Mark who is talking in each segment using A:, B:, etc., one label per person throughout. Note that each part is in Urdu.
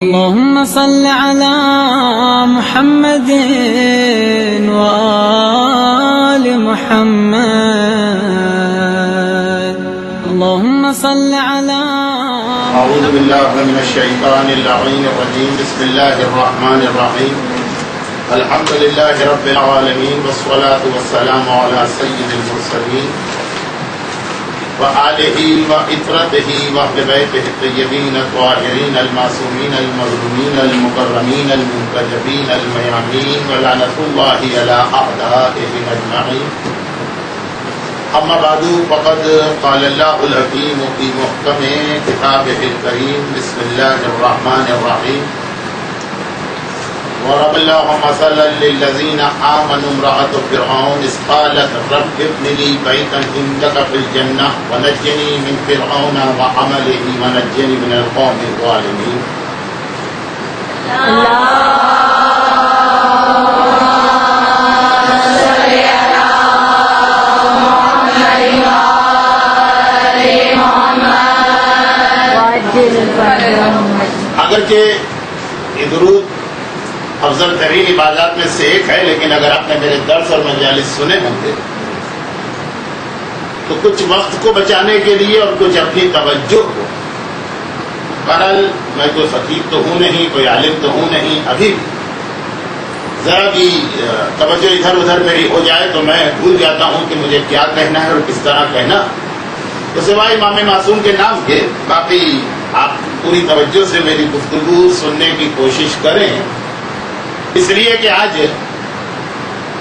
A: اللهم صل على محمد وآل محمد. اللهم صل على
B: اعوذ باللہ من الشیطان اللعین الرجیم. بسم اللہ الرحمن الرحیم. الحمد للہ رب العالمین والصلاة والسلام علی سید المرسلین وآلہ وعطرتہ واہل بیتہ الطیبین الطاہرین المعصومین المظلومین المکرمین المنتجبین المیامین ولعنۃ اللہ علی اعدائہم اجمعین. اما بعد فقد قال اللہ الحکیم فی محکم کتابہ الکریم. بسم اللہ الرحمن الرحیم. ضرب اللہ مثلا للذین آمنوا امرأة فرعون إذ قالت رب ابن لي بيتا عندك في الجنة ونجني من فرعون وعمله ونجني من القوم الظالمين. اگرچہ یہ درود افضل ترین عبادات میں سے ایک ہے، لیکن اگر آپ نے میرے درس اور مجالس سنے ہوں گے تو کچھ وقت کو بچانے کے لیے اور کچھ اپنی توجہ کو، بہرحال میں کوئی خطیب تو ہوں نہیں، کوئی عالم تو ہوں نہیں، ابھی بھی ذرا بھی توجہ ادھر ادھر میری ہو جائے تو میں بھول جاتا ہوں کہ مجھے کیا کہنا ہے اور کس طرح کہنا. تو سوائے امام معصوم کے نام کے باقی آپ پوری توجہ سے میری گفتگو سننے کی کوشش کریں، اس لیے کہ آج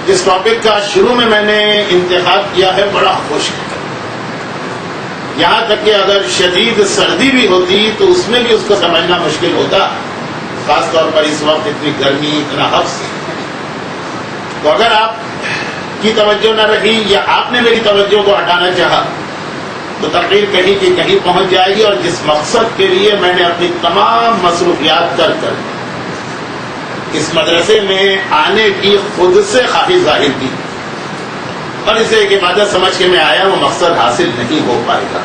B: جس ٹاپک کا شروع میں نے انتخاب کیا ہے بڑا خشک ہے. یہاں تک کہ اگر شدید سردی بھی ہوتی تو اس میں بھی اس کو سمجھنا مشکل ہوتا، خاص طور پر اس وقت اتنی گرمی، اتنا حبس. تو اگر آپ کی توجہ نہ رہی یا آپ نے میری توجہ کو ہٹانا چاہا تو تقریر کہیں کی کہیں پہنچ جائے گی، اور جس مقصد کے لیے میں نے اپنی تمام مصروفیات کر اس مدرسے میں آنے کی خود سے خواہش ظاہر کی اور اسے ایک عبادت سمجھ کے میں آیا، وہ مقصد حاصل نہیں ہو پائے گا.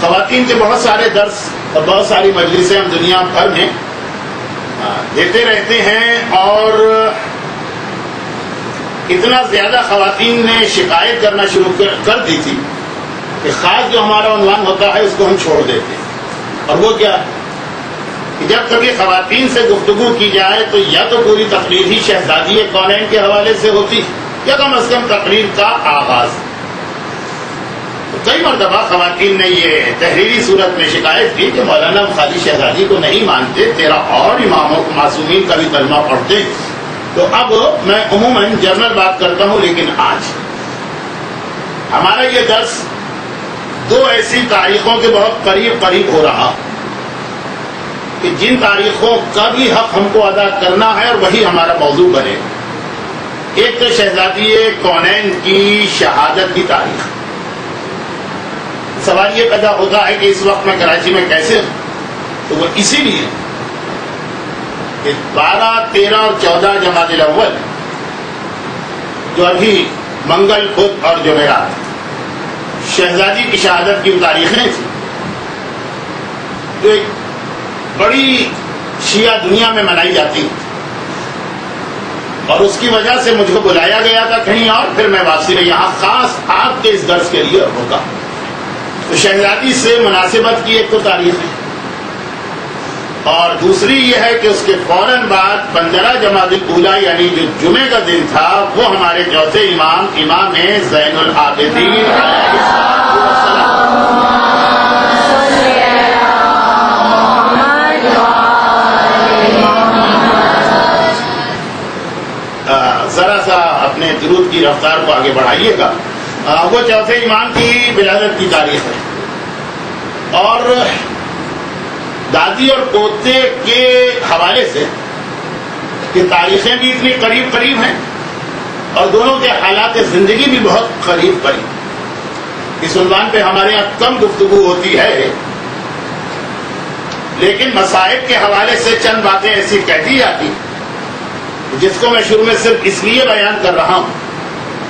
B: خواتین کے بہت سارے درس اور بہت ساری مجلسیں ہم دنیا بھر میں دیتے رہتے ہیں، اور اتنا زیادہ خواتین نے شکایت کرنا شروع کر دی تھی کہ خاص جو ہمارا عنوان ہوتا ہے اس کو ہم چھوڑ دیتے ہیں. اور وہ کیا کہ جب کبھی خواتین سے گفتگو کی جائے تو یا تو پوری تقریر ہی شہزادی کونین کے حوالے سے ہوتی یا کم از کم تقریر کا آغاز. تو کئی مرتبہ خواتین نے یہ تحریری صورت میں شکایت کی کہ مولانا خالی شہزادی کو نہیں مانتے، تیرا اور اماموں معصومین کا بھی کلمہ پڑھتے. تو اب میں عموماً جنرل بات کرتا ہوں، لیکن آج ہمارا یہ درس دو ایسی تاریخوں کے بہت قریب ہو رہا کہ جن تاریخوں کا بھی حق ہم کو ادا کرنا ہے اور وہی ہمارا موضوع بنے. ایک تو شہزادی کونین کی شہادت کی تاریخ. سوال یہ پیدا ہوتا ہے کہ اس وقت میں کراچی میں کیسے ہوں؟ تو وہ اسی لیے کہ 12، 13 اور 14 جمادی الاول جو ابھی منگل، بدھ اور جمعرات شہزادی کی شہادت کی تاریخیں تھیں، جو ایک بڑی شیعہ دنیا میں منائی جاتی، اور اس کی وجہ سے مجھ کو بلایا گیا تھا کہیں اور، پھر میں واپسی میں یہاں خاص آپ کے اس درس کے لیے رکا. تو شہزادی سے مناسبت کی ایک تو تاریخ ہے، اور دوسری یہ ہے کہ اس کے فوراً بعد 15 جمادی الاولیٰ یعنی جو جمعے کا دن تھا وہ ہمارے چوتھے امام زین العابدین ذرا سا اپنے درود کی رفتار کو آگے بڑھائیے گا. وہ چوتھے امام کی ولادت کی تاریخ ہے، اور دادی اور پوتے کے حوالے سے کہ تاریخیں بھی اتنی قریب ہیں اور دونوں کے حالات زندگی بھی بہت قریب. اس عنوان پہ ہمارے یہاں کم گفتگو ہوتی ہے، لیکن مصائب کے حوالے سے چند باتیں ایسی کہہ دی جاتی جس کو میں شروع میں صرف اس لیے بیان کر رہا ہوں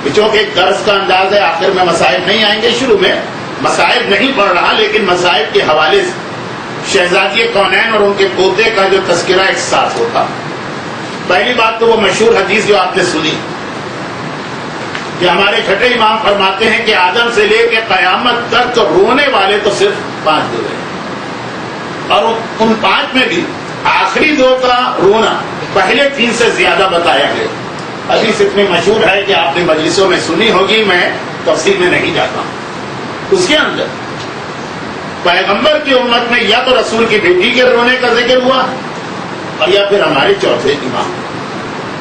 B: کہ چونکہ ایک درس کا انداز ہے، آخر میں مصائب نہیں آئیں گے. شروع میں مصائب نہیں پڑھ رہا، لیکن مصائب کے حوالے سے شہزادی کونین اور ان کے پوتے کا جو تذکرہ ایک ساتھ ہوتا. پہلی بات تو وہ مشہور حدیث جو آپ نے سنی کہ ہمارے چھٹے امام فرماتے ہیں کہ آدم سے لے کے قیامت تک رونے والے تو صرف 5 ہوئے، اور ان 5 میں بھی آخری 2 کا رونا پہلے 3 سے زیادہ بتایا گیا. حدیث اتنی مشہور ہے کہ آپ نے مجلسوں میں سنی ہوگی، میں تفصیل میں نہیں جاتا ہوں. اس کے اندر پیغمبر کی امت میں یا تو رسول کی بیٹی کے رونے کا ذکر ہوا اور یا پھر ہمارے چوتھے امام.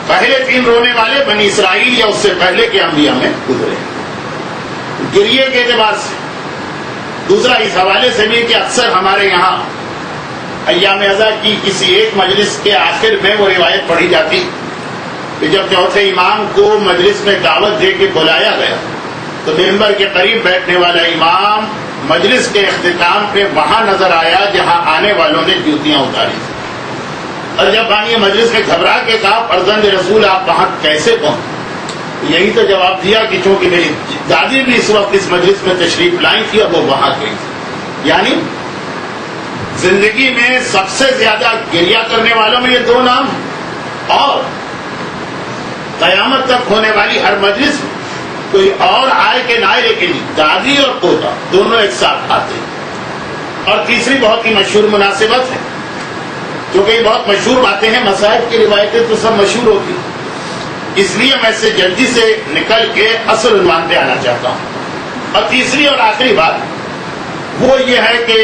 B: پہلے 3 رونے والے بنی اسرائیل یا اس سے پہلے کے انبیاء میں گزرے گریے کے اعتبار سے. دوسرا اس حوالے سے بھی کہ اکثر ہمارے یہاں ایام ازا کی کسی ایک مجلس کے آخر میں وہ روایت پڑھی جاتی کہ جب چوتھے امام کو مجلس میں دعوت دے کے بلایا گیا تو ممبر کے قریب بیٹھنے والا امام مجلس کے اختتام پہ وہاں نظر آیا جہاں آنے والوں نے جوتیاں اتاری تھی. اور جب آنی مجلس میں گھبرا کے کہا فرزند رسول آپ وہاں کیسے پہنچے؟ یہی تو جواب دیا کہ چونکہ میری دادی بھی اس وقت اس مجلس میں تشریف لائی تھی اور وہ وہاں گئی تھی. یعنی زندگی میں سب سے زیادہ گریہ کرنے والوں میں یہ 2 نام ہیں، اور قیامت تک ہونے والی ہر مجلس میں کوئی اور آئے کہ نہ آئے لیکن دادی اور پوتا دونوں ایک ساتھ آتے ہیں. اور تیسری بہت ہی مشہور مناسبت ہے، کیونکہ یہ بہت مشہور باتیں ہیں، مصائب کی روایتیں تو سب مشہور ہوتی ہیں، اس لیے میں اس سے جلدی سے نکل کے اصل عنوان پہ آنا چاہتا ہوں. اور تیسری اور آخری بات وہ یہ ہے کہ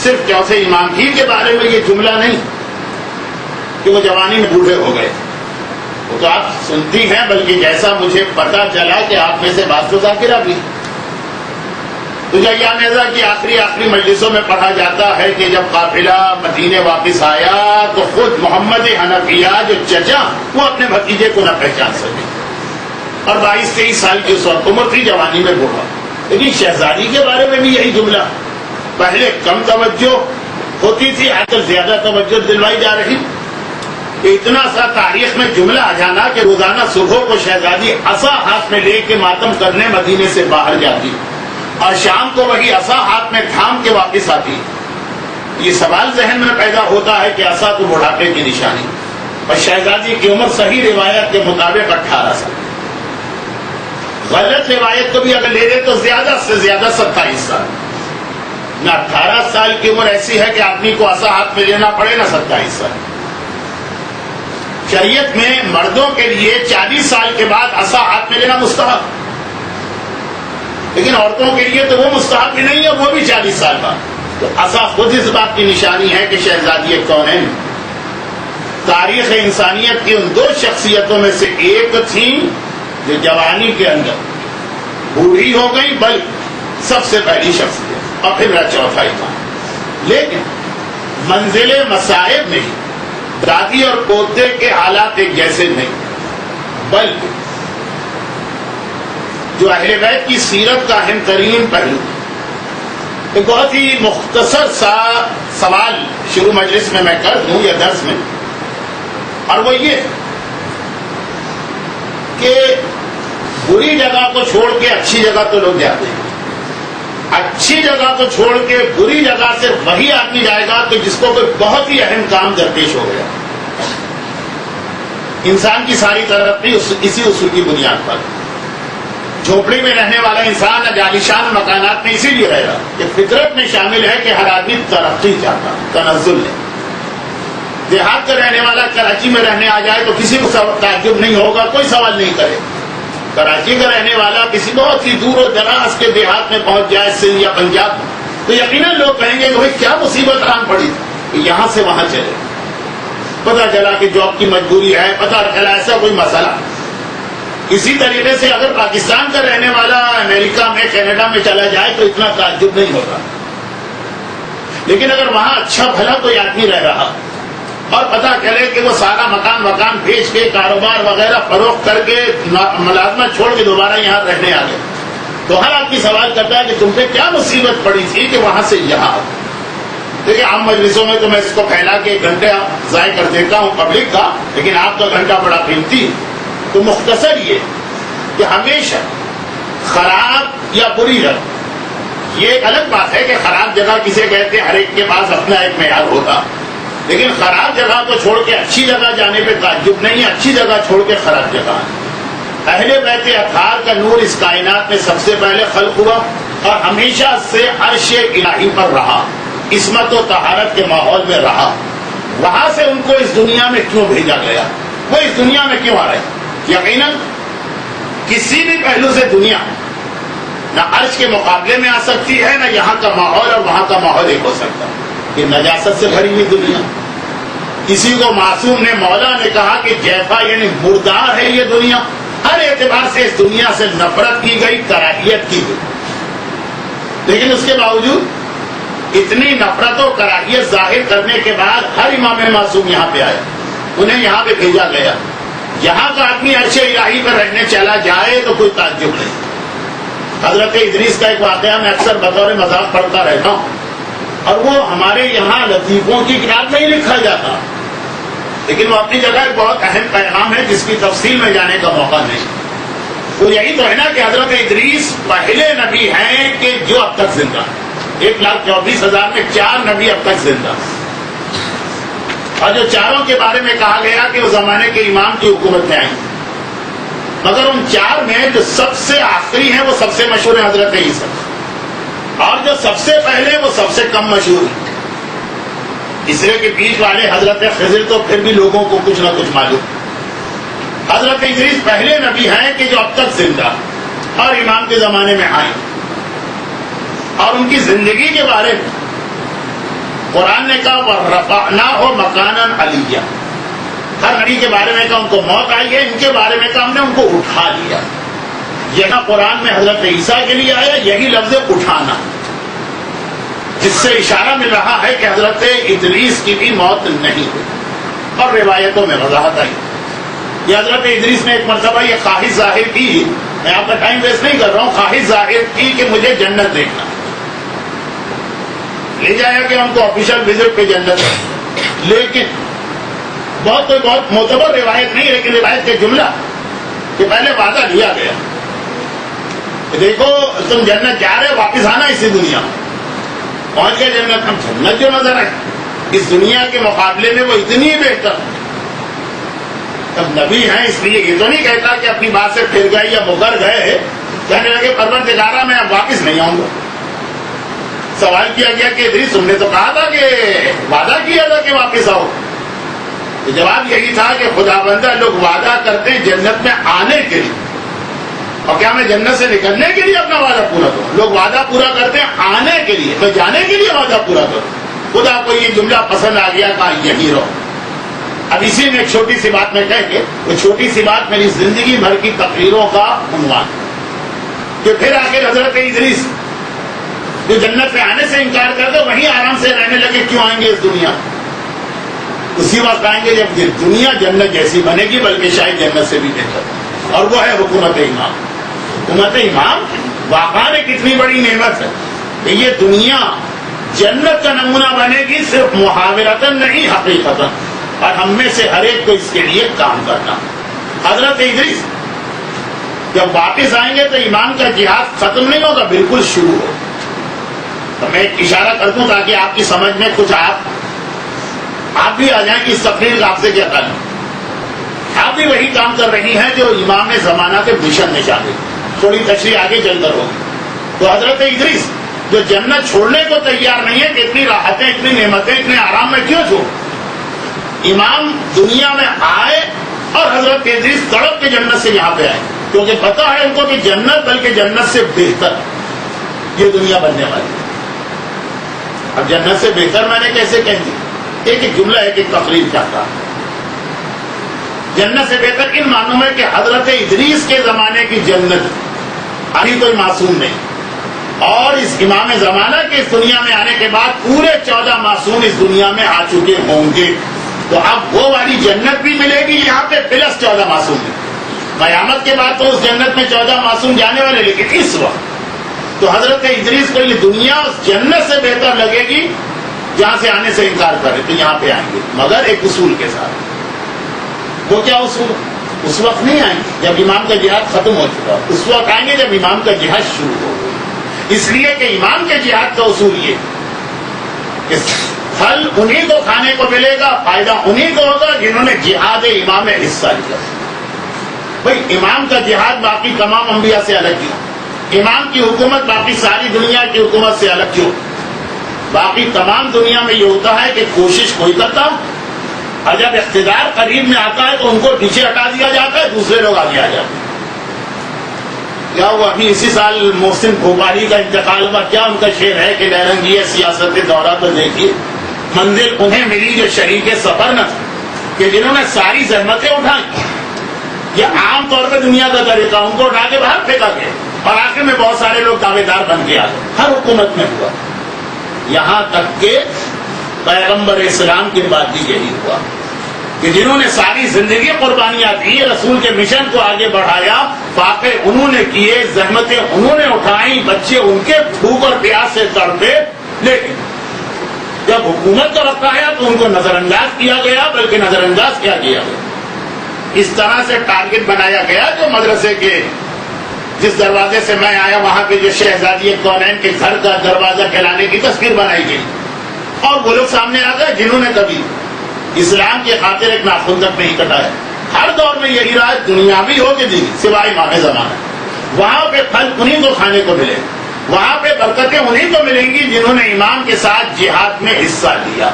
B: صرف چوتھے امام ہی کے بارے میں یہ جملہ نہیں کہ وہ جوانی میں بوڑھے ہو گئے، وہ تو آپ سنتی ہیں، بلکہ جیسا مجھے پتا چلا کہ آپ میں سے بات تو ذاکرہ بھی. تو ایام ازا کی آخری مجلسوں میں پڑھا جاتا ہے کہ جب قافلہ مدینے واپس آیا تو خود محمد حنفیہ جو چچا وہ اپنے بھتیجے کو نہ پہچان سکے، اور 22-23 سال کی اس وقت عمر تھی، جوانی میں بوڑھا. لیکن شہزادی کے بارے میں بھی یہی جملہ، پہلے کم توجہ ہوتی تھی، آج کل زیادہ توجہ دلوائی جا رہی. اتنا سا تاریخ میں جملہ آ جانا کہ روزانہ صبح کو شہزادی عصا ہاتھ میں لے کے ماتم کرنے مدینے سے باہر جاتی اور شام کو وہی عصا ہاتھ میں تھام کے واپس آتی. یہ سوال ذہن میں پیدا ہوتا ہے کہ عصا تو بڑھاپے کی نشانی، اور شہزادی کی عمر صحیح روایت کے مطابق 18 سال، غلط روایت کو بھی اگر لے لے تو زیادہ سے زیادہ 27 سال. نہ 18 سال کی عمر ایسی ہے کہ آدمی کو عصا ہاتھ میں لینا پڑے، نہ 27 سال. شریعت میں مردوں کے لیے 40 سال کے بعد عصا ہاتھ میں لینا مستحب، لیکن عورتوں کے لیے تو وہ مستحب بھی نہیں ہے، وہ بھی 40 سال بعد. تو عصا خود اس بات کی نشانی ہے کہ شہزادی کونین تاریخ انسانیت کی ان 2 شخصیتوں میں سے ایک تھی جو جوانی کے اندر بوڑھی ہو گئی، بلکہ سب سے پہلی شخصیت، اور پھر میرا چوتھا امام. لیکن منزل مصائب نہیں، دادی اور پوتے کے حالات ایک جیسے نہیں، بلکہ جو اہل بیت کی سیرت کا اہم ترین پہلو. ایک بہت ہی مختصر سا سوال شروع مجلس میں کر دوں یا درس میں، اور وہ یہ کہ بری جگہ کو چھوڑ کے اچھی جگہ تو لوگ جاتے ہیں، اچھی جگہ کو چھوڑ کے بری جگہ سے وہی آدمی جائے گا کہ جس کو کوئی بہت ہی اہم کام درپیش ہو گیا. انسان کی ساری ترقی اسی اصول کی بنیاد پر. جھوپڑی میں رہنے والا انسان عالیشان مکانات میں اسی لیے رہ رہا کہ فطرت میں شامل ہے کہ ہر آدمی ترقی چاہتا، تنزل نہیں. دیہات کا رہنے والا کراچی میں رہنے آ جائے تو کسی کو تعجب نہیں ہوگا، کوئی سوال نہیں کرے. کراچی کا رہنے والا کسی بہت ہی دور و دراز کے دیہات میں پہنچ جائے، سندھ یا پنجاب، تو یقیناً لوگ کہیں گے کہ بھائی کیا مصیبت آن پڑی تھی، یہاں سے وہاں چلے. پتہ چلا کہ جاب کی مجبوری ہے، پتہ چلا ایسا کوئی مسئلہ. اسی طریقے سے اگر پاکستان کا رہنے والا امریکہ میں، کینیڈا میں چلا جائے تو اتنا تعجب نہیں ہوگا. لیکن اگر وہاں اچھا بھلا کوئی آدمی رہ رہا اور پتہ چلے کہ وہ سارا مکان بیچ کے کاروبار وغیرہ فروخت کر کے ملازمت چھوڑ کے دوبارہ یہاں رہنے آ گئے، تو ہر آدمی سوال کرتا ہے کہ تم پہ کیا مصیبت پڑی تھی کہ وہاں سے یہاں. دیکھیے عام مجلسوں میں تو میں اس کو پھیلا کے 1 گھنٹہ ضائع کر دیتا ہوں پبلک کا، لیکن آپ کا گھنٹہ بڑا قیمتی. تو مختصر یہ کہ ہمیشہ خراب یا بری رنگ یہ ایک الگ بات ہے کہ خراب جگہ کسے کہتے ہیں، ہر ایک کے پاس اپنا ایک معیار ہوتا، لیکن خراب جگہ کو چھوڑ کے اچھی جگہ جانے پہ تعجب نہیں، اچھی جگہ چھوڑ کے خراب جگہ ہے۔ اہل بیت اطہار کا نور اس کائنات میں سب سے پہلے خلق ہوا اور ہمیشہ سے عرش الہی پر رہا، عصمت و طہارت کے ماحول میں رہا۔ وہاں سے ان کو اس دنیا میں کیوں بھیجا گیا، وہ اس دنیا میں کیوں آ رہے؟ یقیناً کسی بھی پہلو سے دنیا نہ عرش کے مقابلے میں آ سکتی ہے، نہ یہاں کا ماحول اور وہاں کا ماحول ایک ہو سکتا۔ یہ نجاست سے بھری ہوئی دنیا، کسی کو معصوم نے، مولا نے کہا کہ جیفا یعنی مردار ہے یہ دنیا، ہر اعتبار سے اس دنیا سے نفرت کی گئی، کراہیت کی گئی، لیکن اس کے باوجود اتنی نفرت و کراہیت ظاہر کرنے کے بعد ہر امام معصوم یہاں پہ آیا، انہیں یہاں پہ بھیجا گیا۔ یہاں کا آدمی عرش الہی پر رہنے چلا جائے تو کوئی تعجب نہیں۔ حضرت ادریس کا ایک واقعہ میں اکثر بطور مذاق پڑھتا رہتا ہوں، اور وہ ہمارے یہاں لطیفوں کی کتاب میں ہی لکھا جاتا، لیکن وہ اپنی جگہ ایک بہت اہم پیغام ہے جس کی تفصیل میں جانے کا موقع نہیں۔ وہ یہی تو ہے نا کہ حضرت ادریس پہلے نبی ہیں کہ جو اب تک زندہ، 1,24,000 میں 4 نبی اب تک زندہ، اور جو چاروں کے بارے میں کہا گیا کہ وہ زمانے کے امام کی حکومت میں آئیں، مگر ان 4 میں جو سب سے آخری ہیں وہ سب سے مشہور ہیں حضرت عیسیٰ، اور جو سب سے پہلے وہ سب سے کم مشہور ہیں۔ تیسرے کے بیچ والے حضرت خضر تو پھر بھی لوگوں کو کچھ نہ کچھ معلوم۔ حضرت ادریس پہلے نبی ہیں کہ جو اب تک زندہ اور امام کے زمانے میں آئے، اور ان کی زندگی کے بارے میں قرآن نے کہا وَرَفَعْنَاهُ مَكَانًا عَلِيًّا، ہر نبی کے بارے میں کہا ان کو موت آئی ہے، ان کے بارے میں کہا ہم نے ان کو اٹھا لیا۔ یہاں قرآن میں حضرت عیسیٰ کے لیے آیا یہی لفظ اٹھانا، جس سے اشارہ مل رہا ہے کہ حضرت ادریس کی بھی موت نہیں ہوئی، اور روایتوں میں وضاحت آئی۔ یہ حضرت ادریس نے ایک مرتبہ یہ خواہش ظاہر کی، میں آپ کا ٹائم ویسٹ نہیں کر رہا ہوں، خواہش ظاہر کی کہ مجھے جنت دیکھنا، لے جایا کہ ہم کو آفیشل وزٹ پہ جنت ہے، لیکن بہت معتبر روایت نہیں، لیکن روایت کے جملہ کہ پہلے وعدہ لیا گیا کہ دیکھو تم جنت جا رہے، واپس آنا اسی دنیا میں۔ پہنچ گئے جنت، ہم جنت جو نظر آئی اس دنیا کے مقابلے میں وہ اتنی بہتر۔ تب نبی ہیں اس لیے یہ تو نہیں کہتا کہ اپنی بات سے پھر گئے یا مکر گئے، کہنے لگے پروردگارا میں اب واپس نہیں آؤں گا۔ سوال کیا گیا کہ ادریس تم نے تو کہا تھا کہ وعدہ کیا تھا کہ واپس آؤ، تو جواب یہی تھا کہ خدا بندہ لوگ وعدہ کرتے ہیں جنت میں آنے کے لیے، اور کیا میں جنت سے نکلنے کے لیے اپنا وعدہ پورا کروں؟ لوگ وعدہ پورا کرتے ہیں آنے کے لیے، میں جانے کے لیے وعدہ پورا کروں۔ خدا کو یہ جملہ پسند آ گیا، کہا یہی رہو۔ اب اسی میں ایک چھوٹی سی بات میں کہہ کے، وہ چھوٹی سی بات میری زندگی بھر کی تقریروں کا عنوان، کہ پھر آخر حضرت ادریس جو جنت میں آنے سے انکار کر دے وہیں آرام سے رہنے لگے، کیوں آئیں گے اس دنیا؟ اسی وقت آئیں گے جب دنیا جنت جیسی بنے گی، بلکہ شاید جنت سے بھی بہتر، اور وہ ہے حکومت امام۔ حکومت امام واقعہ میں کتنی بڑی نعمت ہے کہ یہ دنیا جنت کا نمونہ بنے گی، صرف محاورتاً نہیں حقیقتاً، اور ہم میں سے ہر ایک کو اس کے لیے کام کرنا۔ حضرت ادریس جب واپس آئیں گے تو امام کا جہاد ختم نہیں ہوگا، بالکل شروع ہوگا۔ تو میں ایک اشارہ کر دوں تاکہ آپ کی سمجھ میں کچھ آپ بھی آ جائیں کہ اس تقریر کا آپ سے کیا تعلق۔ آپ بھی وہی کام کر رہی ہیں جو امام زمانہ کے مشن میں چاہتے، تھوڑی تشریح آگے چل کر ہوگی۔ تو حضرت ادریس جو جنت چھوڑنے کو تیار نہیں ہے کہ اتنی راحتیں، اتنی نعمتیں، اتنے آرام میں کیوں چھوڑ؟ امام دنیا میں آئے اور حضرت ادریس تڑپ کے جنت سے یہاں پہ آئے، کیونکہ پتا ہے ان کو کہ جنت بلکہ جنت سے بہتر یہ دنیا بننے والی۔ اب جنت سے بہتر میں نے کیسے کہہ دی؟ ایک جملہ ہے کہ تقریر چاہتا، جنت سے بہتر ان معنوں میں کہ حضرت ادریس کے زمانے کی جنت، ابھی کوئی معصوم نہیں، اور اس امام زمانہ کے اس دنیا میں آنے کے بعد پورے 14 معصوم اس دنیا میں آ چکے ہوں گے، تو اب وہ والی جنت بھی ملے گی یہاں پہ پلس 14 معصوم ہے۔ قیامت کے بعد تو اس جنت میں 14 معصوم جانے والے، لیکن اس وقت تو حضرت ادریس کو یہ دنیا اس جنت سے بہتر لگے گی جہاں سے آنے سے انکار کر رہے، تو یہاں پہ آئیں گے، مگر ایک اصول کے ساتھ۔ وہ کیا اصول؟ اس وقت نہیں آئیں گے جب امام کا جہاد ختم ہو چکا، اس وقت آئیں گے جب امام کا جہاد شروع ہو۔ اس لیے کہ امام کے جہاد کا اصول یہ کہ پھل انہیں کو کھانے کو ملے گا، فائدہ انہیں کو ہوگا جنہوں نے جہاد امام میں حصہ لیا۔ بھائی امام کا جہاد باقی تمام انبیاء سے الگ کیوں؟ امام کی حکومت باقی ساری دنیا کی حکومت سے الگ کیوں؟ باقی تمام دنیا میں یہ ہوتا ہے کہ کوشش کوئی کرتا اور جب اقتدار قریب میں آتا ہے تو ان کو پیچھے ہٹا دیا جاتا ہے، دوسرے لوگ آگے آ جاتے ہیں۔ کیا وہ ابھی اسی سال محسن بھوپالی کا انتقال ہوا، کیا ان کا شعر ہے کہ لہرنگی سیاست دورہ تو دیکھیے منزل انہیں ملی جو شریک سفر نہ تھے، کہ جنہوں نے ساری زحمتیں اٹھائیں۔ یہ عام طور پہ دنیا کا طریقہ، ان کو اٹھا کے باہر پھینکا گیا اور آخر میں بہت سارے لوگ دعوے دار بن کے آ گئے۔ ہر حکومت میں ہوا، یہاں تک کہ پیغمبر اسلام کے بعد بھی یہی ہوا کہ جنہوں نے ساری زندگی قربانیاں دی، رسول کے مشن کو آگے بڑھایا، فاقے انہوں نے کیے، زحمتیں انہوں نے اٹھائیں، بچے ان کے بھوک اور پیاس سے تڑپے، لیکن جب حکومت کا وقت آیا تو ان کو نظر انداز کیا گیا، بلکہ نظر انداز کیا گیا۔ اس طرح سے ٹارگٹ بنایا گیا جو مدرسے کے جس دروازے سے میں آیا وہاں پہ جو شہزادی کونین کے گھر کا دروازہ کھلانے کی تصویر بنائی گئی، اور وہ لوگ سامنے آ گئے جنہوں نے کبھی اسلام کی خاطر ایک ناخن تک نہیں کٹایا۔ ہر دور میں یہی رہا، دنیاوی ہو کہ دینی، سوائے امام زمانہ۔ وہاں پہ پھل انہیں کو کھانے کو ملے، وہاں پہ برکتیں انہیں کو ملیں گی جنہوں نے امام کے ساتھ جہاد میں حصہ لیا۔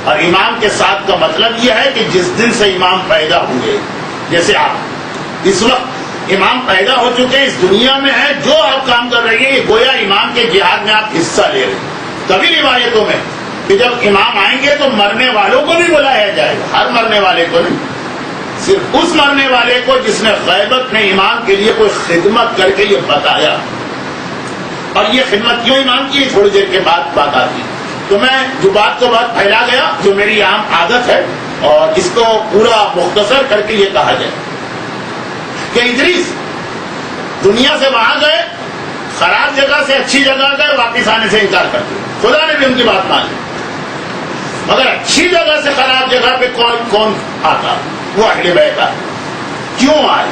B: اور امام کے ساتھ کا مطلب یہ ہے کہ جس دن سے امام پیدا ہوئے، جیسے آپ اس وقت امام پیدا ہو چکے اس دنیا میں ہیں، جو آپ کام کر رہے ہیں یہ گویا امام کے جہاد میں آپ حصہ لے رہے ہیں۔ کبھی روایتوں میں کہ جب امام آئیں گے تو مرنے والوں کو بھی بلایا جائے گا، ہر مرنے والے کو نہیں، صرف اس مرنے والے کو جس نے غیبت میں امام کے لیے کوئی خدمت کر کے یہ بتایا۔ اور یہ خدمت کیوں امام کی، تھوڑی دیر کے بعد بات آتی، تو میں جو بات کو بات پھیلا گیا جو میری عام عادت ہے، اور اس کو پورا مختصر کر کے یہ کہا جائے کہ ادریس دنیا سے وہاں گئے، خراب جگہ سے اچھی جگہ گئے، واپس آنے سے انکار کرتے، خدا نے بھی ان کی بات مانی، مگر اچھی جگہ سے خراب جگہ پہ کون آتا؟ وہ اہل بیت آئے۔ کیوں آئے؟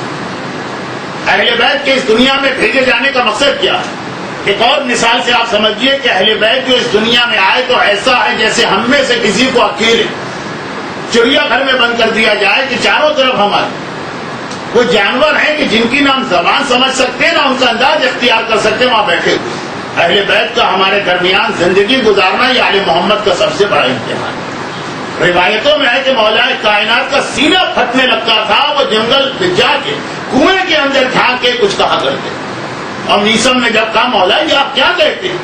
B: اہل بیت کے اس دنیا میں بھیجے جانے کا مقصد کیا ہے؟ ایک اور مثال سے آپ سمجھیے کہ اہل بیت جو اس دنیا میں آئے تو ایسا ہے جیسے ہم میں سے کسی کو اکیلے چڑیا گھر میں بند کر دیا جائے کہ چاروں طرف ہمارے وہ جانور ہیں کہ جن کی نہ ہم زبان سمجھ سکتے نہ ان کا انداز اختیار کر سکتے، وہاں بیٹھے ہوئے۔ اہل بیت کا ہمارے درمیان زندگی گزارنا یہ آل محمد کا سب سے بڑا امتحان ہے۔ روایتوں میں ہے کہ مولا کائنات کا سینہ پھٹنے لگتا تھا، وہ جنگل میں جا کے کنویں کے اندر جھانک کے کچھ کہا کرتے، اور نیسم نے جب کہا مولا یہ آپ کیا کہتے ہیں،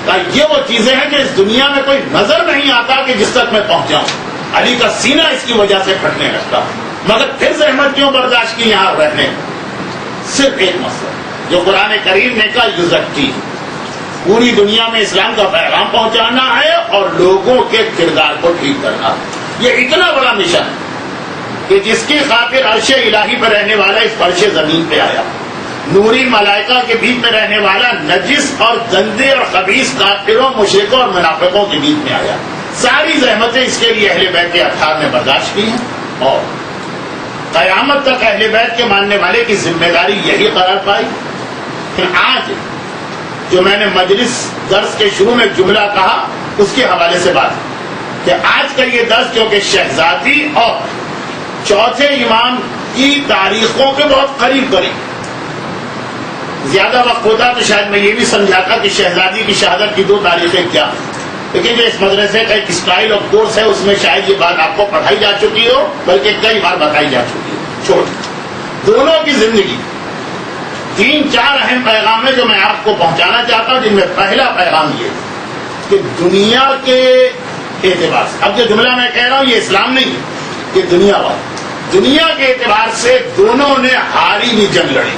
B: کہا یہ وہ چیزیں ہیں کہ اس دنیا میں کوئی نظر نہیں آتا کہ جس تک میں پہنچ جاؤں۔ علی کا سینہ اس کی وجہ سے پھٹنے لگتا، مگر پھر زحمت کیوں برداشت کی یہاں رہنے؟ صرف ایک مسئلہ جو قرآن کریم نے کہا یزکی، پوری دنیا میں اسلام کا پیغام پہنچانا ہے اور لوگوں کے کردار کو ٹھیک کرنا۔ یہ اتنا بڑا مشن ہے کہ جس کی خاطر عرش الہی پر رہنے والا اس فرش زمین پہ آیا، نوری ملائکہ کے بیچ میں رہنے والا نجس اور گندے اور خبیث کافروں، مشرکوں اور منافقوں کے بیچ میں آیا۔ ساری زحمتیں اس کے لیے اہل بیت کے اطہار نے برداشت کی ہیں، اور قیامت تک اہل بیت کے ماننے والے کی ذمہ داری یہی قرار پائی۔ پھر آج جو میں نے مجلس درس کے شروع میں جملہ کہا اس کے حوالے سے بات کہ آج کا یہ درس کیونکہ شہزادی اور چوتھے امام کی تاریخوں کے بہت قریب زیادہ وقت ہوتا تو شاید میں یہ بھی سمجھاتا کہ شہزادی کی شہادت کی 2 تاریخیں کیا، لیکن جو اس مدرسے کا ایک اسٹائل آف کورس ہے اس میں شاید یہ بات آپ کو پڑھائی جا چکی ہو، بلکہ کئی بار بتائی جا چکی ہے۔ چھوڑ دونوں کی زندگی 3-4 اہم پیغام ہے جو میں آپ کو پہنچانا چاہتا ہوں، جن میں پہلا پیغام یہ کہ دنیا کے اعتبار سے، اب جو جملہ میں کہہ رہا ہوں یہ اسلام نہیں ہے، یہ دنیا والا، دنیا کے اعتبار سے دونوں نے ہاری بھی جنگ لڑی۔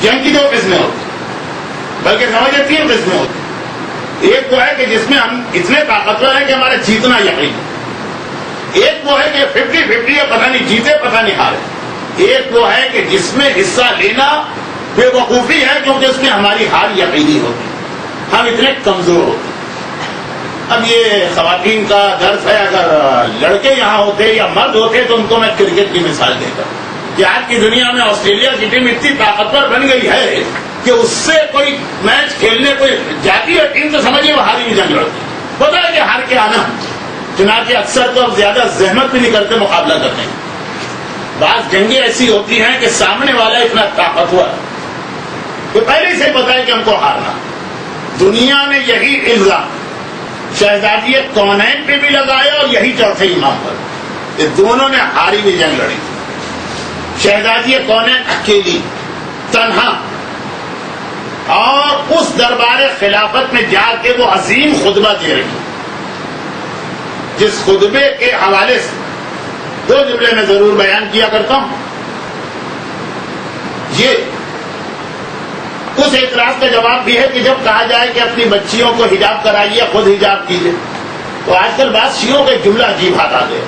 B: جنگ کی 2 قسمیں ہوتی، بلکہ سمجھے 3 قسمیں ہوتی۔ ایک وہ ہے کہ جس میں ہم اتنے طاقتور ہیں کہ ہمارا جیتنا یقین، ایک وہ ہے کہ 50-50 ہے، پتہ نہیں جیتے پتہ نہیں ہارے، ایک وہ ہے کہ جس میں حصہ لینا بے وقوفی ہے کیونکہ اس میں ہماری ہار یقینی ہوتی، ہم اتنے کمزور ہوتے۔ اب یہ خواتین کا درس ہے، اگر لڑکے یہاں ہوتے یا مرد ہوتے تو ان کو میں کرکٹ کی مثال دیتا کہ آج کی دنیا میں آسٹریلیا کی ٹیم اتنی طاقتور بن گئی ہے کہ اس سے کوئی میچ کھیلنے کوئی جاتی ہے ٹیم تو سمجھیے وہ ہاری ہوئی جنگ لڑتی، پتا ہے کہ ہار کے آنا، چنانچہ اکثر تو اب زیادہ زحمت بھی نہیں کرتے مقابلہ کرنے کی۔ بعض جنگیں ایسی ہوتی ہیں کہ سامنے والا اتنا طاقتور ہے کہ پہلے سے پتا ہے کہ ہم کو ہارنا۔ دنیا نے یہی الزام شہزادی کونین پہ بھی لگایا اور یہی چوتھے امام پر، کہ دونوں نے ہاری ہوئی جنگ لڑی۔ شہزادی کونین اکیلی تنہا، اور اس دربار خلافت میں جا کے وہ عظیم خطبہ دے رہی، جس خطبے کے حوالے سے دو جملے میں ضرور بیان کیا کرتا ہوں۔ یہ اس اعتراض کا جواب بھی ہے کہ جب کہا جائے کہ اپنی بچیوں کو حجاب کرائیے، خود حجاب کیجیے، تو آج کل بعض شیعوں کا جملہ عجیب ہاتھ آ گیا،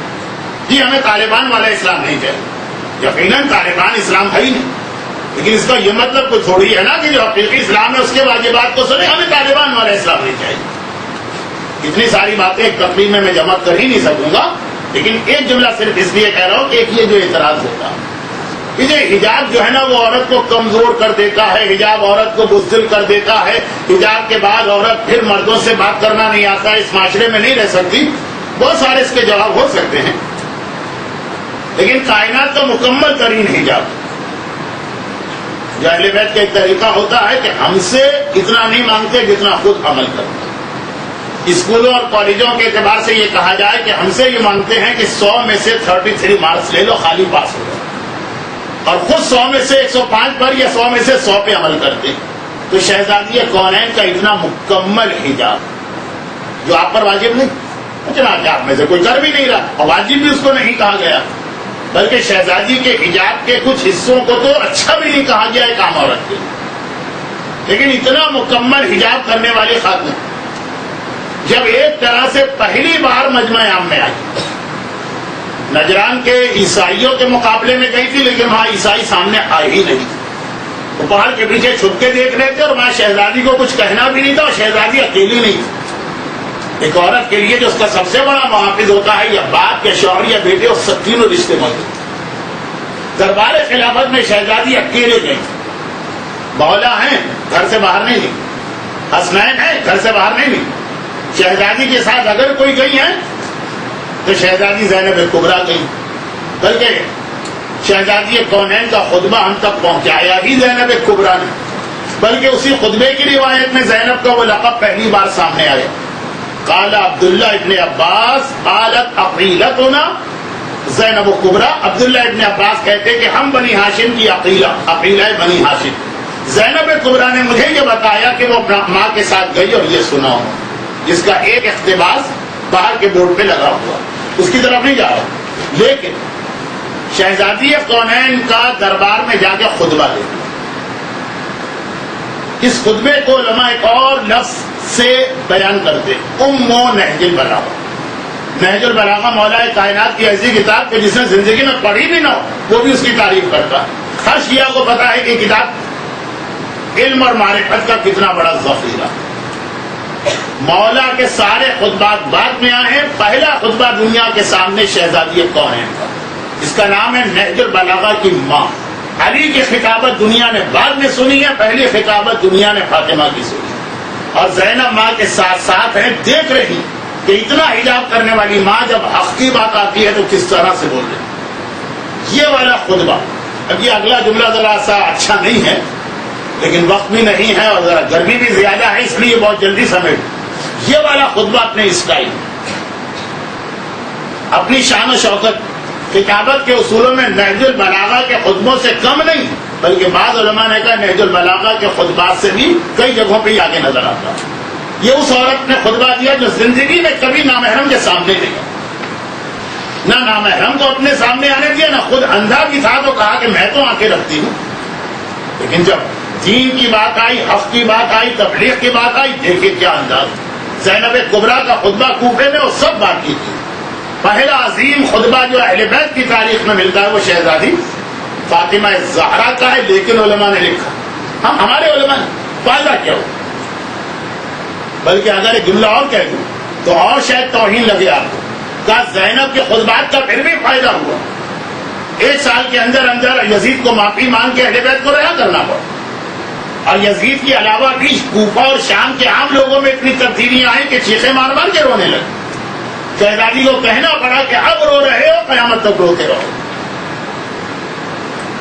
B: جی ہمیں طالبان والا اسلام نہیں چاہیے۔ یقیناً طالبان اسلام ہے ہی نہیں، لیکن اس کا یہ مطلب کوئی تھوڑی ہے نا کہ جو حقیقی اسلام ہے اس کے واجبات کو سنے، ہمیں طالبان والا اسلام نہیں چاہیے۔ اتنی ساری باتیں ایک تقریر میں جمع کر ہی نہیں سکوں گا، لیکن ایک جملہ صرف اس لیے کہہ رہا ہوں کہ ایک یہ جو اعتراض ہوتا کہ یہ حجاب جو ہے نا وہ عورت کو کمزور کر دیتا ہے، حجاب عورت کو بزدل کر دیتا ہے، حجاب کے بعد عورت پھر مردوں سے بات کرنا نہیں آتا، اس معاشرے میں نہیں رہ سکتی، بہت سارے اس کے جواب ہو سکتے ہیں، لیکن کائنات کا مکمل ترین حجاب جو اہل بیت کا ایک طریقہ ہوتا ہے کہ ہم سے اتنا نہیں مانگتے جتنا خود عمل کرتے۔ اسکولوں اور کالجوں کے اعتبار سے یہ کہا جائے کہ ہم سے یہ مانگتے ہیں کہ 100 میں سے 33 مارکس لے لو، خالی پاس ہو جائے، اور خود 100 میں سے 105 پر یا 100 میں سے 100 پہ عمل کرتے۔ تو شہزادی کونین کا اتنا مکمل حجاب جو آپ پر واجب نہیں، چنانچہ آپ میں سے کوئی کر بھی نہیں رہا، اور واجب بھی اس کو نہیں کہا گیا، بلکہ شہزادی کے حجاب کے کچھ حصوں کو تو اچھا بھی نہیں کہا گیا ایک عام عورت کے، لیکن اتنا مکمل حجاب کرنے والی خاتون جب ایک طرح سے پہلی بار مجمع عام میں آئی، نجران کے عیسائیوں کے مقابلے میں گئی تھی، لیکن وہاں عیسائی سامنے آئے ہی نہیں، وہ پہاڑ کے پیچھے چھپ کے دیکھ رہے تھے، اور وہاں شہزادی کو کچھ کہنا بھی نہیں تھا، اور شہزادی اکیلی نہیں تھی۔ ایک عورت کے لیے جو اس کا سب سے بڑا محافظ ہوتا ہے، یا باپ یا شوہر یا بیٹے، اور سب تینوں رشتے موجود۔ دربار خلافت میں شہزادی اکیلے گئی، مولا ہیں گھر سے باہر نہیں نکلی، حسنین ہیں گھر سے باہر نہیں نکلی۔ شہزادی کے ساتھ اگر کوئی گئی ہے تو شہزادی زینب کبریٰ گئی، بلکہ شہزادی کونین کا خطبہ ہم تک پہنچایا ہی زینب کبریٰ نے، بلکہ اسی خطبے کی روایت میں زینب کا وہ لقب پہلی بار سامنے آیا۔ قال عبداللہ ابن عباس قالت عقیلتنا زینب کبریٰ، عبداللہ ابن عباس کہتے کہ ہم بنی ہاشم کی عقیلہ بنی ہاشم، زینب کبریٰ نے مجھے یہ بتایا کہ وہ اپنا ماں کے ساتھ گئی اور یہ سنا ہو، جس کا ایک اقتباس باہر کے بورڈ پہ لگا ہوا، اس کی طرف نہیں جا رہا، لیکن شہزادی کونین کا دربار میں جا کے خطبہ دے، اس خطبے کو علماء ایک اور لفظ سے بیان کرتے، نہج البلاغہ۔ نہج البلاغہ مولا کائنات کی ایسی کتاب کہ جس نے زندگی میں پڑھی بھی نہ ہو وہ بھی اس کی تعریف کرتا ہے۔ ہر شیعہ کو پتا ہے کہ کتاب علم اور معرفت کا کتنا بڑا ذخیرہ۔ مولا کے سارے خطبات بعد میں آئے ہیں، پہلا خطبہ دنیا کے سامنے شہزادی کونین کا، اس کا نام ہے نہج البلاغہ کی ماں۔ علی کی خطابت دنیا نے بعد میں سنی ہے، پہلی خطابت دنیا نے فاطمہ کی سنی، اور زینب ماں کے ساتھ ساتھ ہیں، دیکھ رہی کہ اتنا حجاب کرنے والی ماں جب حق کی بات آتی ہے تو کس طرح سے بول رہی۔ یہ والا خطبہ، اب یہ اگلا جملہ ذرا سا اچھا نہیں ہے، لیکن وقت بھی نہیں ہے اور ذرا گرمی بھی زیادہ ہے، اس لیے بہت جلدی سمیٹ۔ یہ والا خطبہ اپنے اسٹائل، اپنی شان و شوکت، کتابت کے اصولوں میں نہج البلاغہ کے خطبوں سے کم نہیں، بلکہ بعض علماء نے کہا نہج البلاغہ کے خطبات سے بھی کئی جگہوں پہ آگے نظر آتا۔ یہ اس عورت نے خطبہ دیا جو زندگی میں کبھی نامحرم کے سامنے نہیں، نہ نامحرم کو اپنے سامنے آنے دیا، نہ خود اندھا بھی تھا تو کہا کہ میں تو آنکھیں رکھتی ہوں، لیکن جب دین کی بات آئی، حق کی بات آئی، تبلیغ کی بات آئی، دیکھیے کیا انداز۔ زینب کبریٰ کا خطبہ کوفے میں وہ سب بات کی تھی۔ پہلا عظیم خطبہ جو اہل بیت کی تاریخ میں ملتا ہے وہ شہزادی فاطمہ زہرا کا ہے، لیکن علماء نے لکھا، ہمارے علماء نے فائدہ کیا ہو، بلکہ اگر ایک جملہ اور کہہ دوں تو اور شاید توہین لگے آپ کو، کہا زینب کے خطبات کا پھر بھی فائدہ ہوا، 1 سال کے اندر اندر یزید کو معافی مانگ کے اہل بیت کو رہا کرنا پڑا، اور یزید کے علاوہ بھی کوفہ اور شام کے عام لوگوں میں اتنی تبدیلیاں آئیں کہ چیخیں مار مار کے رونے لگے. شہزادی کو کہنا پڑا کہ اب رو رہے ہو قیامت تک روتے رہو.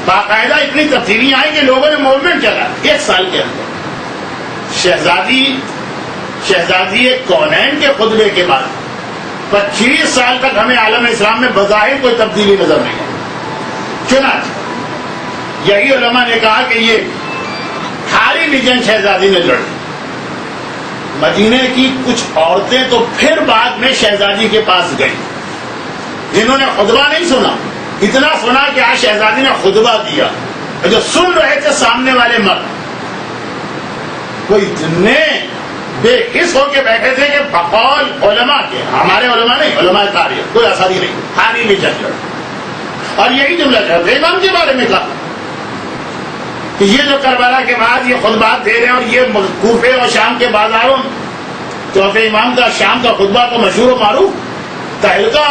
B: باقاعدہ اتنی تبدیلیاں آئیں کہ لوگوں نے موومنٹ چلا 1 سال کے اندر. شہزادی کونین کے خطبے کے بعد 25 سال تک ہمیں عالم اسلام میں بظاہر کوئی تبدیلی نظر نہیں آئی. چنانچہ یہی علماء نے کہا کہ یہ کھاری بھی جنگ شہزادی نے لڑی. مدینے کی کچھ عورتیں تو پھر بعد میں شہزادی کے پاس گئی جنہوں نے خطبہ نہیں سنا. اتنا سنا کہ آج شہزادی نے خطبہ دیا. جو سن رہے تھے سامنے والے مرد وہ اتنے بے حس ہو کے بیٹھے تھے کہ بقول علماء کے، ہمارے علماء نہیں، علماء تاریخ کوئی اثر ہی نہیں، کھاری بھی جنگ لڑی. اور یہی جملہ کرتے امام کے بارے میں کہا کہ یہ جو کربلا کے بعد یہ خطبات دے رہے ہیں اور یہ کوفے اور شام کے بازاروں، چوتھے امام کا شام کا خطبہ تو مشہور و معروف، تہلکہ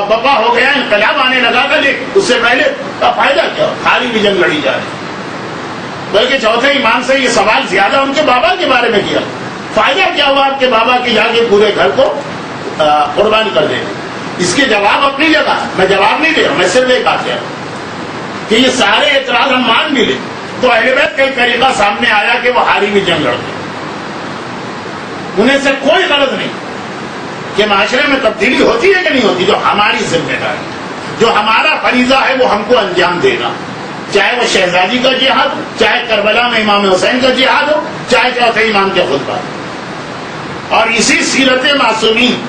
B: بپا ہو گیا، انقلاب آنے لگا تھا، لیکن اس سے پہلے کا فائدہ کیا؟ کھاری بھی جنگ لڑی جا رہی. بلکہ چوتھے امام سے یہ سوال زیادہ ان کے بابا کے بارے میں کیا، فائدہ کیا ہوا آپ کے بابا کی جا کے پورے گھر کو قربان کر دینے. اس کے جواب اپنی جگہ، میں جواب نہیں دے رہا، میں صرف ایک بات کہہ رہا ہوں کہ یہ سارے اعتراض ہم مان بھی لیں تو اہل بیت کا ایک طریقہ سامنے آیا کہ وہ ہاری بھی جنگ لڑتے. انہیں سے کوئی غرض نہیں کہ معاشرے میں تبدیلی ہوتی ہے کہ نہیں ہوتی. جو ہماری ذمہ داری، جو ہمارا فریضہ ہے وہ ہم کو انجام دینا، چاہے وہ شہزادی کا جہاد ہو، چاہے کربلا میں امام حسین کا جہاد ہو، چاہے چوتھے امام کے خطبہ. اور اسی سیرت معصومین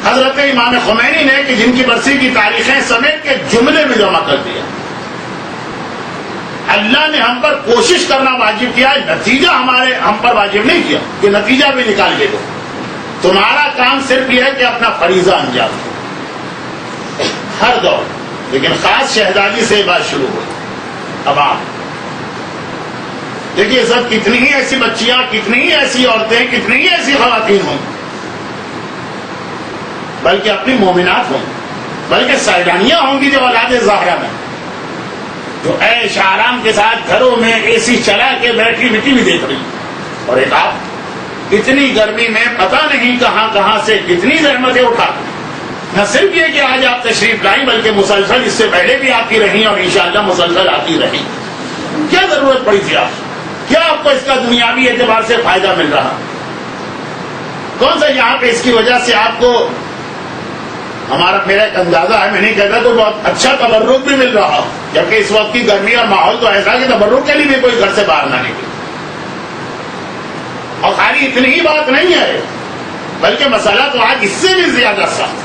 B: حضرت امام خمینی نے کہ جن کی برسی کی تاریخیں سمیٹ کے جملے میں جمع کر دیا، اللہ نے ہم پر کوشش کرنا واجب کیا ہے، نتیجہ ہم پر واجب نہیں کیا کہ نتیجہ بھی نکال کے دو. تمہارا کام صرف یہ ہے کہ اپنا فریضہ انجام دو ہر دور. لیکن خاص شہزادی سے بات شروع ہوئی. اب آپ دیکھیے سب کتنی ہی ایسی بچیاں، کتنی ہی ایسی عورتیں، کتنی ہی ایسی خواتین ہوں، بلکہ اپنی مومنات ہوں، بلکہ سیدانیاں ہوں گی جو اولاد زہرا میں، جو عیش آرام کے ساتھ گھروں میں اے سی چلا کے بیٹھی مٹی بھی دیکھ رہی. اور ایک آپ اتنی گرمی میں پتہ نہیں کہاں کہاں سے کتنی زحمتیں اٹھا، نہ صرف یہ کہ آج آپ تشریف لائیں بلکہ مسلسل اس سے پہلے بھی آتی رہی اور انشاءاللہ مسلسل آتی رہی. کیا ضرورت پڑی تھی آپ؟ کیا آپ کو اس کا دنیاوی اعتبار سے فائدہ مل رہا؟ کون سا یہاں پہ اس کی وجہ سے آپ کو، میرا ایک اندازہ ہے، میں نہیں کہتا تو بہت اچھا تبرک بھی مل رہا، جبکہ اس وقت کی گرمی اور ماحول تو ایسا کہ تبرک کے لیے بھی کوئی گھر سے باہر نہ نکلے. اور خالی اتنی ہی بات نہیں ہے بلکہ مسئلہ تو آج اس سے بھی زیادہ سخت.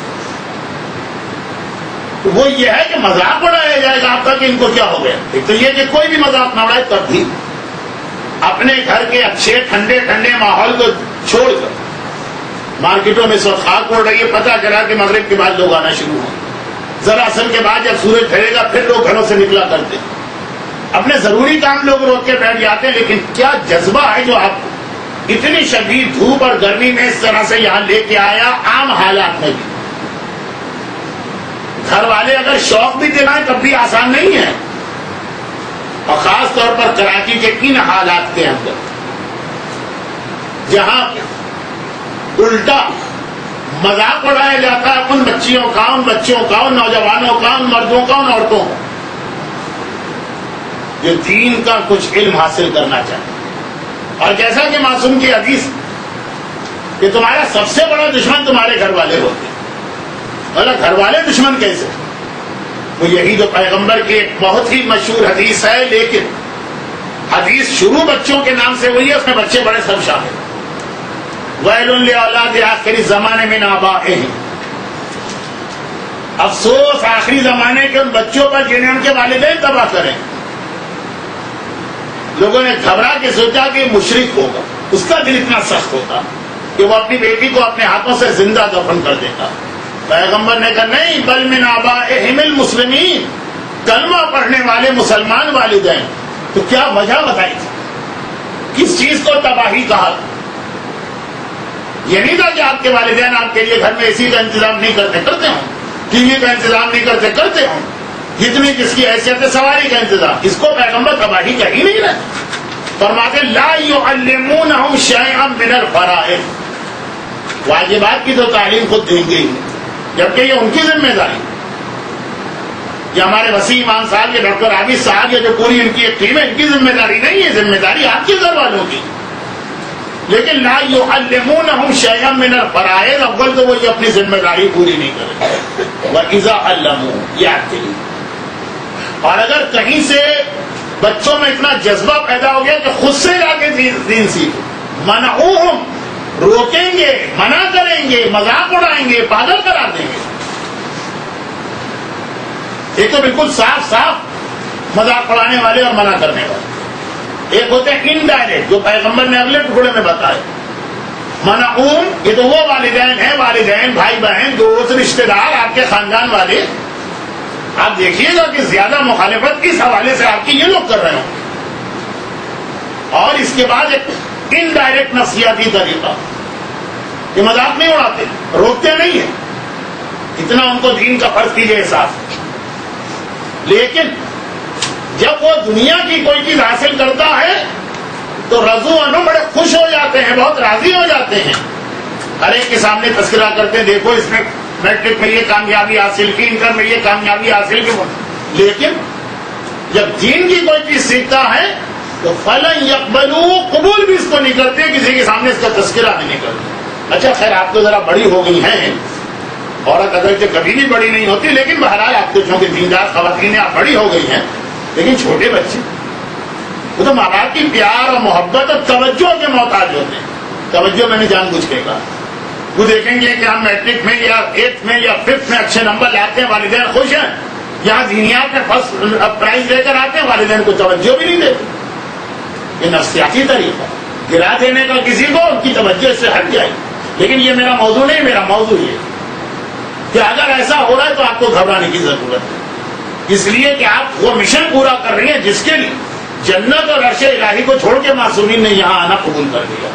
B: تو وہ یہ ہے کہ مذاق اڑایا جائے گا آپ کا کہ ان کو کیا ہو گیا. ایک تو یہ کہ کوئی بھی مذاق نہ اڑائے، تب بھی اپنے گھر کے اچھے ٹھنڈے ٹھنڈے ماحول کو چھوڑ کر مارکیٹوں میں سب خاک اڑ رہی ہے. پتہ چلا کہ مغرب کے بعد لوگ آنا شروع ہوں، ذرا اثر کے بعد جب سورج پھیلے گا پھر لوگ گھروں سے نکلا کرتے ہیں. اپنے ضروری کام لوگ روک کے بیٹھ جاتے ہیں. لیکن کیا جذبہ ہے جو آپ اتنی شدید دھوپ اور گرمی میں اس طرح سے یہاں لے کے آیا. عام حالات میں بھی گھر والے اگر شوق بھی دلائیں تب بھی آسان نہیں ہے، اور خاص طور پر کراچی کے ان حالات کے اندر جہاں الٹا مذاق اڑایا جاتا ہے ان بچیوں کا، ان بچوں کا، ان نوجوانوں کا، ان مردوں کا، ان عورتوں کا جو دین کا کچھ علم حاصل کرنا چاہتے. اور جیسا کہ معصوم کی حدیث کہ تمہارا سب سے بڑا دشمن تمہارے گھر والے ہوتے ہیں. مطلب گھر والے دشمن کیسے؟ وہ یہی جو پیغمبر کی ایک بہت ہی مشہور حدیث ہے، لیکن حدیث شروع بچوں کے نام سے ہوئی ہے، اس میں بچے بڑے سب شامل. ویل لاولاد آخری زمانے میں آبائہم، افسوس آخری زمانے کے ان بچوں پر جنہیں ان کے والدین تباہ کریں. لوگوں نے گھبرا کے سوچا کہ مشرک ہوگا، اس کا دل اتنا سخت ہوتا کہ وہ اپنی بیٹی کو اپنے ہاتھوں سے زندہ دفن کر دیتا. پیغمبر نے کہا نہیں، بل من آبائہم المسلمین، کلمہ پڑھنے والے مسلمان والدین. تو کیا وجہ بتائی تھی؟ کس چیز کو تباہی کہا؟ یہ نہیں تھا کہ آپ کے والدین آپ کے لیے گھر میں اسی کا انتظام نہیں کرتے ہوں، ٹی وی کا انتظام نہیں کرتے ہوں، جتنی جس کی حیثیت ہے سواری کا انتظام. اس کو پیغمبر تباہی کہی نہیں رہے. فرماتے لا يعلمونهم شيئا من الفرائض، واجبات کی تو تعلیم خود دیں گے ہی، جبکہ یہ ان کی ذمہ داری. یہ ہمارے وسیم ایمان صاحب، یہ ڈاکٹر عابد صاحب، یہ جو پوری ان کی ایک ٹیم ہے، ان کی ذمہ داری نہیں ہے، ذمہ داری آپ کے گھر والوں کی. لیکن لا يعلمونهم شيئا من الفرائض، اول تو وہ یہ اپنی ذمہ داری پوری نہیں کریں. وَإِذَا عَلَّمُوا، یاد کیجیے. اور اگر کہیں سے بچوں میں اتنا جذبہ پیدا ہو گیا کہ خود سے جا کے دین سیکھو، منعوہم، روکیں گے، منع کریں گے، مذاق اڑائیں گے، پاگل کرا دیں گے. ایک تو بالکل صاف صاف مذاق اڑانے والے اور منع کرنے والے، ایک ہوتے ہیں انڈائریکٹ جو پیغمبر نے اگلے ٹکڑے میں بتائے. منعوم، یہ تو وہ والدین ہیں، والدین، بھائی بہن، دوست، رشتے دار، آپ کے خاندان والے. آپ دیکھیے گا کہ زیادہ مخالفت کس حوالے سے آپ کی یہ لوگ کر رہے ہوں. اور اس کے بعد ایک انڈائریکٹ نفسیاتی طریقہ، یہ مذاق نہیں اڑاتے، روکتے نہیں ہیں، اتنا ان کو دین کا فرض کیجیے احساس. لیکن جب وہ دنیا کی کوئی چیز حاصل کرتا ہے تو رضو انو بڑے خوش ہو جاتے ہیں، بہت راضی ہو جاتے ہیں، ہر ایک کے سامنے تذکرہ کرتے ہیں، دیکھو اس نے میٹرک میں یہ کامیابی حاصل کی، انٹر میں یہ کامیابی حاصل کی. لیکن جب دین کی کوئی چیز سیکھتا ہے تو فلن یقبلوا، قبول بھی اس کو نہیں کرتے، کسی کے سامنے اس کا تذکرہ بھی نہیں کرتے. اچھا خیر آپ تو ذرا بڑی ہو گئی ہیں، عورت اگرچہ کبھی بھی بڑی نہیں ہوتی، لیکن بہرحال آپ تو چونکہ دیندار خواتین ہیں، آپ بڑی ہو گئی ہیں. لیکن چھوٹے بچے وہ تو ماں باپ کی پیار اور محبت اور توجہ کے محتاج ہوتے ہیں. توجہ میں نے جان بوجھ کے کہا. وہ دیکھیں گے کہ ہم میٹرک میں یا 8 میں یا 5 میں اچھے نمبر لاتے ہیں، والدین خوش ہیں. یہاں دینیات میں فرسٹ پرائز لے کر آتے ہیں، والدین کو توجہ بھی نہیں دیتے. یہ نفسیاتی طریقہ گرا دینے کا کسی کو، ان کی توجہ سے ہٹ جائے. لیکن یہ میرا موضوع نہیں، میرا موضوع یہ کہ اگر ایسا ہو رہا ہے تو آپ کو گھبرانے کی ضرورت ہے، اس لیے کہ آپ وہ مشن پورا کر رہی ہیں جس کے لیے جنت اور عرش الہی کو چھوڑ کے معصومین نے یہاں آنا قبول کر لیا.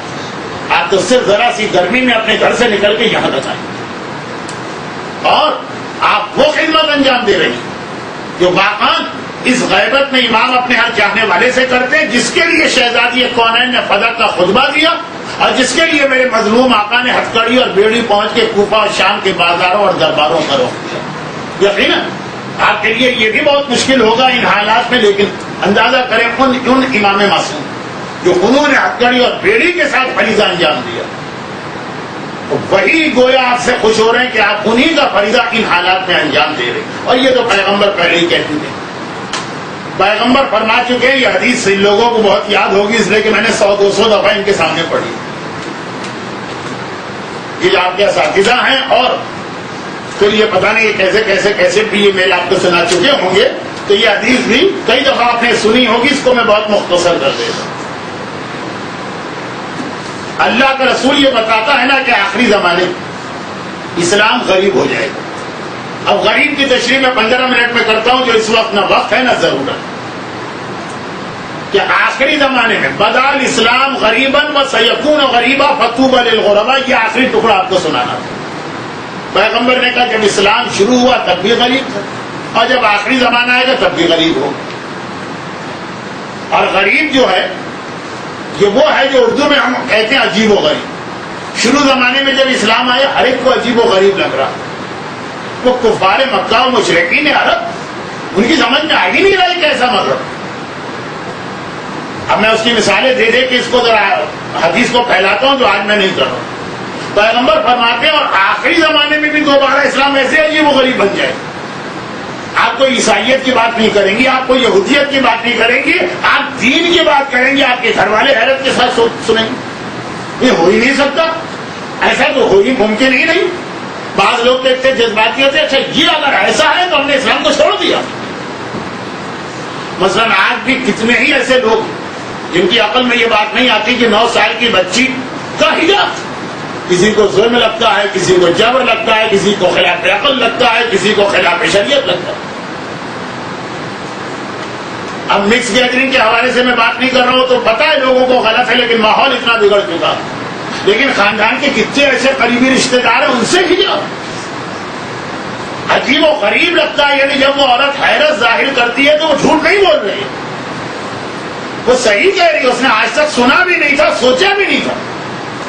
B: آپ تو صرف ذرا سی گرمی میں اپنے گھر سے نکل کے یہاں تک آئیں اور آپ وہ خدمت انجام دے رہی ہیں جو واقعا اس غیبت میں امام اپنے ہر چاہنے والے سے کرتے ہیں، جس کے لیے شہزادی کونین نے فدا کا خطبہ دیا اور جس کے لیے میرے مظلوم آقا نے ہتھکڑی اور بیڑی پہنچ کے کوفہ اور شام کے بازاروں اور درباروں کا رخ کیا. یقیناً آپ کے لیے یہ بھی بہت مشکل ہوگا ان حالات میں، لیکن اندازہ کریں ان امام معصوم جو انہوں نے ہتھکڑی اور بیڑی کے ساتھ فریضہ انجام دیا، تو وہی گویا آپ سے خوش ہو رہے ہیں کہ آپ انہی کا فریضہ ان حالات میں انجام دے رہے ہیں. اور یہ تو پیغمبر پہلے ہی کہہ چکے ہیں، پیغمبر فرما چکے ہیں. یہ حدیث ان لوگوں کو بہت یاد ہوگی، اس لیے کہ میں نے 100-200 دفعہ ان کے سامنے پڑھی. یہ آپ کے اساتذہ ہیں اور پھر یہ پتہ نہیں یہ کیسے بھی یہ میرے آپ کو سنا چکے ہوں گے، تو یہ حدیث بھی کئی دفعہ آپ نے سنی ہوگی. اس کو میں بہت مختصر کر دیتا ہوں. اللہ کا رسول یہ بتاتا ہے نا کہ آخری زمانے اسلام غریب ہو جائے گا. اب غریب کی تشریح میں 15 منٹ میں کرتا ہوں، جو اس وقت نہ وقت ہے نہ ضرورت، کہ آخری زمانے میں بدال اسلام غریباً و سیکون غریبا فطوبی للغرباء. یہ آخری ٹکڑا آپ کو سنانا تھا. پیغمبر نے کہا جب اسلام شروع ہوا تب بھی غریب تھا، اور جب آخری زمانہ آئے گا تب بھی غریب ہو. اور غریب جو ہے یہ وہ ہے جو اردو میں ہم کہتے ہیں عجیب و غریب. شروع زمانے میں جب اسلام آیا ہر ایک کو عجیب و غریب لگ رہا. وہ کفار مکہ و مشرکین عرب، ان کی سمجھ میں آ ہی نہیں رہی کیسا مذہب. اب میں اس کی مثالیں دے دے کے اس کو ذرا حدیث کو پھیلاتا ہوں جو آج میں نہیں کر رہا ہوں. پیغمبر فرماتے ہیں اور آخری زمانے میں بھی دوبارہ اسلام ایسے عجیب و غریب بن جائے. آپ کو عیسائیت کی بات نہیں کریں گی، آپ کو یہودیت کی بات نہیں کریں گی، آپ دین کی بات کریں گے. آپ کے گھر والے حیرت کے ساتھ سنیں گے، یہ ہو ہی نہیں سکتا، ایسا تو ہو ہی ممکن ہی نہیں. بعض لوگ دیکھتے جذباتی ہوتے، اچھا یہ اگر ایسا ہے تو ہم نے اسلام کو چھوڑ دیا. مثلا آج بھی کتنے ہی ایسے لوگ جن کی عقل میں یہ بات نہیں آتی کہ 9 سال کی بچی کا حجاب کسی کو ظلم لگتا ہے، کسی کو جبر لگتا ہے، کسی کو خلاف عقل لگتا ہے، کسی کو خلاف شریعت لگتا ہے. اب مکس گیدرنگ کے حوالے سے میں بات نہیں کر رہا ہوں، تو پتہ ہے لوگوں کو غلط ہے، لیکن ماحول اتنا بگڑ چکا. لیکن خاندان کے کتنے ایسے قریبی رشتے دار ہیں ان سے حجاب عجیب و غریب لگتا ہے. یعنی جب وہ عورت حیرت ظاہر کرتی ہے تو وہ جھوٹ نہیں بول رہی ہے. وہ صحیح کہہ رہی ہے، اس نے آج تک سنا بھی نہیں تھا، سوچا بھی نہیں تھا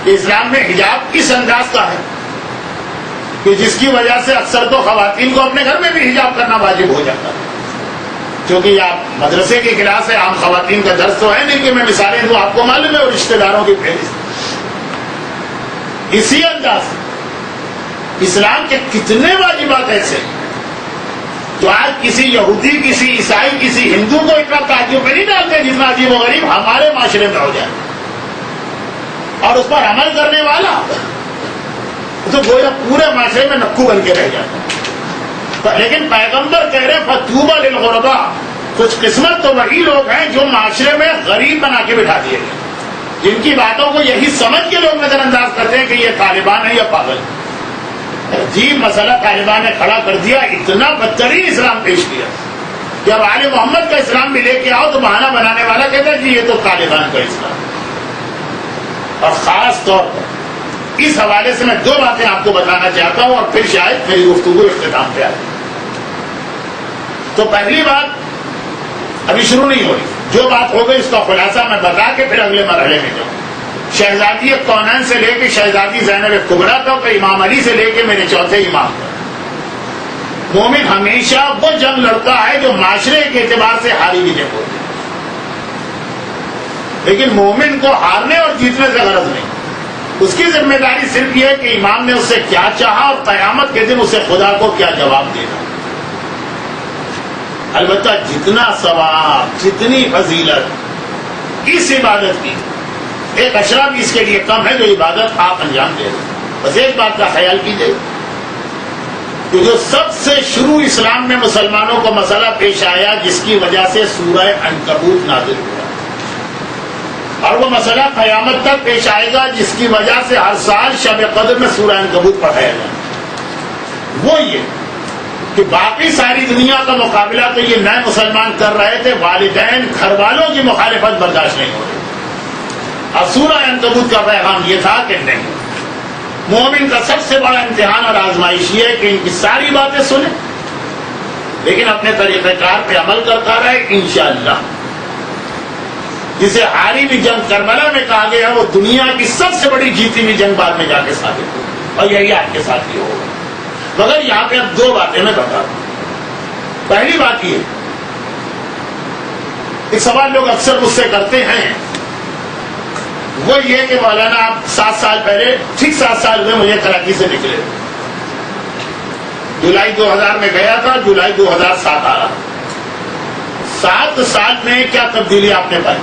B: کہ اسلام میں حجاب کس انداز کا ہے کہ جس کی وجہ سے اکثر تو خواتین کو اپنے گھر میں بھی حجاب کرنا واجب ہو جاتا ہے. کیونکہ آپ مدرسے کی کلاس ہے، عام خواتین کا درس تو ہے نہیں کہ میں مثالیں دوں، آپ کو معلوم ہے، اور رشتہ داروں کی فہرست. اسی انداز اسلام کے کتنے واجبات ایسے ہیں تو آج کسی یہودی، کسی عیسائی، کسی ہندو کو اتنا تعجب میں نہیں ڈالتے جتنا عجیب و غریب ہمارے معاشرے میں ہو جائے. اور اس پر عمل کرنے والا تو گویا پورے معاشرے میں نکو بن کے رہ جاتا ہے. لیکن پیغمبر کہہ رہے فطوبی للغرباء، کچھ قسمت تو وہی لوگ ہیں جو معاشرے میں غریب بنا کے بٹھا دیے گئے، جن کی باتوں کو یہی سمجھ کے لوگ نظر انداز کرتے ہیں کہ یہ طالبان ہے یا پاگل. عجیب مسئلہ طالبان نے کھڑا کر دیا، اتنا بدترین اسلام پیش کیا. جب آل محمد کا اسلام بھی لے کے آؤ تو بہانہ بنانے والا کہتا ہے کہ یہ تو طالبان کا اسلام. اور خاص طور پر اس حوالے سے میں 2 باتیں آپ کو بتانا چاہتا ہوں اور پھر شاید میری گفتگو اختتام پہ آئے. تو پہلی بات ابھی شروع نہیں ہو رہی، جو بات ہو گئی اس کا خلاصہ میں بتا کے پھر اگلے مرحلے میں جاؤں. شہزادی کونین سے لے کے شہزادی زینب کبریٰ تک، امام علی سے لے کے میرے چوتھے امام تک، مومن ہمیشہ وہ جنگ لڑتا ہے جو معاشرے کے اعتبار سے ہاری ہوئی جنگ ہوتی ہے. لیکن مومن کو ہارنے اور جیتنے سے غرض نہیں، اس کی ذمہ داری صرف یہ ہے کہ امام نے اس سے کیا چاہا اور قیامت کے دن اسے خدا کو کیا جواب دینا. البتہ جتنا ثواب، جتنی فضیلت اس عبادت کی، ایک اشرا بھی اس کے لیے کم ہے جو عبادت آپ انجام دے رہے. بس ایک بات کا خیال کیجیے کہ جو سب سے شروع اسلام میں مسلمانوں کو مسئلہ پیش آیا جس کی وجہ سے سورہ عنکبوت نازل ہوا، اور وہ مسئلہ قیامت تک پیش آئے گا جس کی وجہ سے ہر سال شب قدر میں سورہ عنکبوت پڑھایا جائے، وہ یہ کہ باقی ساری دنیا کا مقابلہ تو یہ نئے مسلمان کر رہے تھے، والدین گھر والوں کی مخالفت برداشت نہیں ہو رہی. اور سورہ عنکبوت کا پیغام یہ تھا کہ نہیں، مومن کا سب سے بڑا امتحان اور آزمائش یہ ہے کہ ان کی ساری باتیں سنیں لیکن اپنے طریقہ کار پہ عمل کرتا رہے انشاءاللہ. جسے ہاری بھی جنگ کربلا میں کہا گیا وہ دنیا کی سب سے بڑی جیتی ہوئی جنگ بعد میں جا کے ثابت ہوگی، اور یہی آپ کے ساتھ ہی ہوگا. مگر یہاں پہ اب 2 باتیں میں بتا دوں. پہلی بات یہ، ایک سوال لوگ اکثر مجھ سے کرتے ہیں، وہ یہ کہ مولانا آپ 7 سال پہلے، ٹھیک 7 سال ہوئے مجھے کراچی سے نکلے، جولائی 2000 میں گیا تھا، جولائی 2007 آ رہا. 7 سال میں کیا تبدیلی آپ نے پائی؟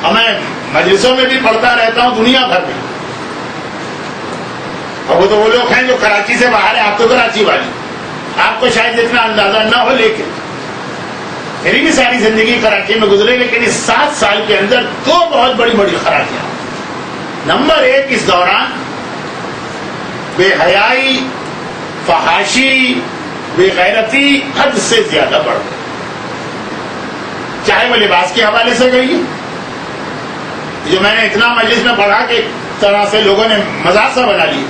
B: اور میں مجلسوں میں بھی پڑھتا رہتا ہوں دنیا بھر میں، اور وہ تو وہ لوگ ہیں جو کراچی سے باہر ہیں، آپ تو کراچی والی، آپ کو شاید اتنا اندازہ نہ ہو، لیکن میری بھی ساری زندگی کراچی میں گزرے. لیکن اس 7 سال کے اندر 2 بہت بڑی بڑی خرابیاں. نمبر 1، اس دوران بے حیائی، فحاشی، بے غیرتی حد سے زیادہ بڑھ گئی، چاہے وہ لباس کے حوالے سے گئی، جو میں نے اتنا مجلس میں پڑھا کہ ایک طرح سے لوگوں نے مزاق سا بنا لی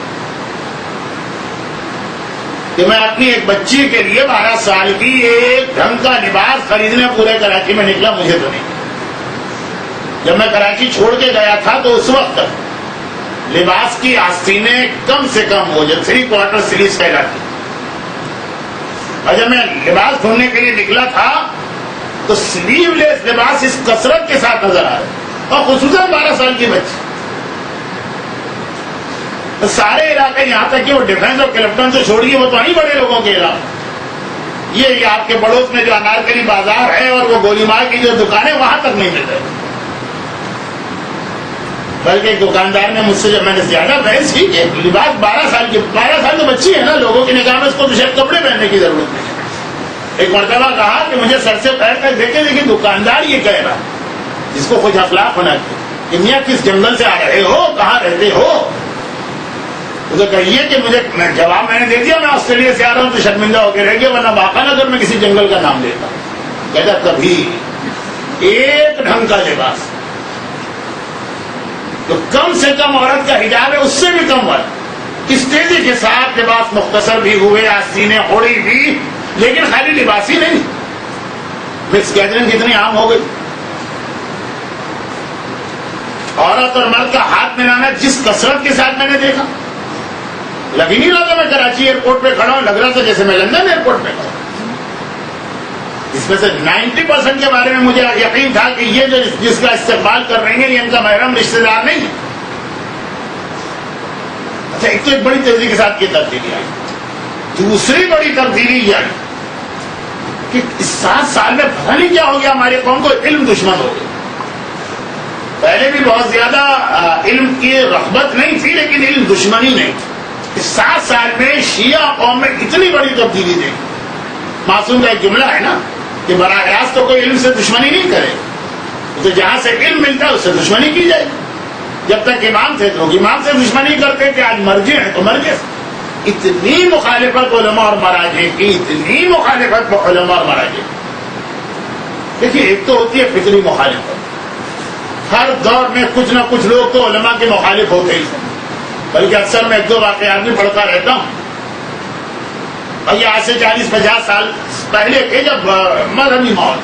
B: کہ میں اپنی ایک بچی کے لیے 12 سال کی ایک ڈھنگ کا لباس خریدنے پورے کراچی میں نکلا، مجھے تو نہیں. جب میں کراچی چھوڑ کے گیا تھا تو اس وقت لباس کی آستینیں کم سے کم ہو جو 3/4 سیریز کہلاتی، اور جب میں لباس ڈھونڈنے کے لیے نکلا تھا تو سلیو لیس لباس اس کثرت کے ساتھ نظر آ رہے، اور خصوصاً 12 سال کی بچی. سارے علاقے یہاں تک کہ وہ ڈیفینس اور کلپٹن سے چھوڑیے، وہ تو نہیں بڑے لوگوں کے علاقے، یہ آپ کے پڑوس میں جو انارکلی بازار ہے اور وہ گولی مار کی جو دکانیں، وہاں تک نہیں مل رہے. بلکہ ایک دکاندار نے مجھ سے، جب میں نے زیادہ بحث کی کہ لباس 12 سال تو بچی ہے نا، لوگوں کی نگاہ میں اس کو تو شاید کپڑے پہننے کی ضرورت نہیں. ایک مرتبہ کہا کہ مجھے سر سے پیر تک دیکھے، لیکن دکاندار یہ کہہ رہا جس کو کچھ اخلاق ہونا چاہیے کہ میاں کس جنگل سے آ رہے ہو، کہاں رہتے ہو. اسے کہیے کہ مجھے جواب میں نے دے دیا، میں آسٹریلیا سے آ رہا ہوں تو شرمندہ ہو کے رہ گیا، ورنہ واقعہ اگر میں کسی جنگل کا نام لیتا. کہتا کبھی ایک ڈھنگ کا لباس تو کم سے کم عورت کا حجاب ہے، اس سے بھی کم وقت اس تیزی کے ساتھ لباس مختصر بھی ہوئے، آستینیں اوڑھی بھی، لیکن خالی لباس ہی نہیں، مکس گیدرنگ کتنی عام ہو گئی. عورت اور مرد کا ہاتھ ملانا جس کثرت کے ساتھ میں نے دیکھا، لگ ہی نہیں رہا تھا میں کراچی ایئرپورٹ پہ کھڑا ہوں، لگ رہا تھا جیسے میں لندن ایئرپورٹ پہ کھڑا ہوں۔ اس میں سے 90% کے بارے میں مجھے یقین تھا کہ یہ جو جس کا استقبال کر رہے ہیں یہ ان کا محرم رشتے دار نہیں ہے۔ اچھا، ایک تو ایک بڑی تیزی کے ساتھ یہ تبدیلی آئی۔ دوسری بڑی تبدیلی یہ آئی کہ اس 7 سال میں پتہ نہیں کیا ہو گیا، ہمارے قوم کو علم دشمن ہو گیا۔ پہلے بھی بہت زیادہ علم کی رغبت نہیں تھی، لیکن علم دشمنی نہیں تھی۔ اس 7 سال میں شیعہ قوم میں اتنی بڑی تبدیلی دیکھی۔ معصوم کا ایک جملہ ہے نا کہ براہ راست تو کوئی علم سے دشمنی نہیں کرے، تو جہاں سے علم ملتا ہے اس سے دشمنی کی جائے۔ جب تک امام تھے تو امام سے دشمنی کرتے تھے، آج مرجع ہیں تو مرجع سے۔ اتنی مخالفت علماء اور مراجع کی، اتنی مخالفت علماء اور مراجع کی۔ دیکھیے، ایک تو ہوتی ہے فطری مخالفت، ہر دور میں کچھ نہ کچھ لوگ تو علماء کے مخالف ہوتے ہی، بلکہ اکثر میں 1-2 واقعات بھی پڑھتا رہتا ہوں۔ اور یہ آج سے 40-50 سال پہلے کے جب مذہبی ماحول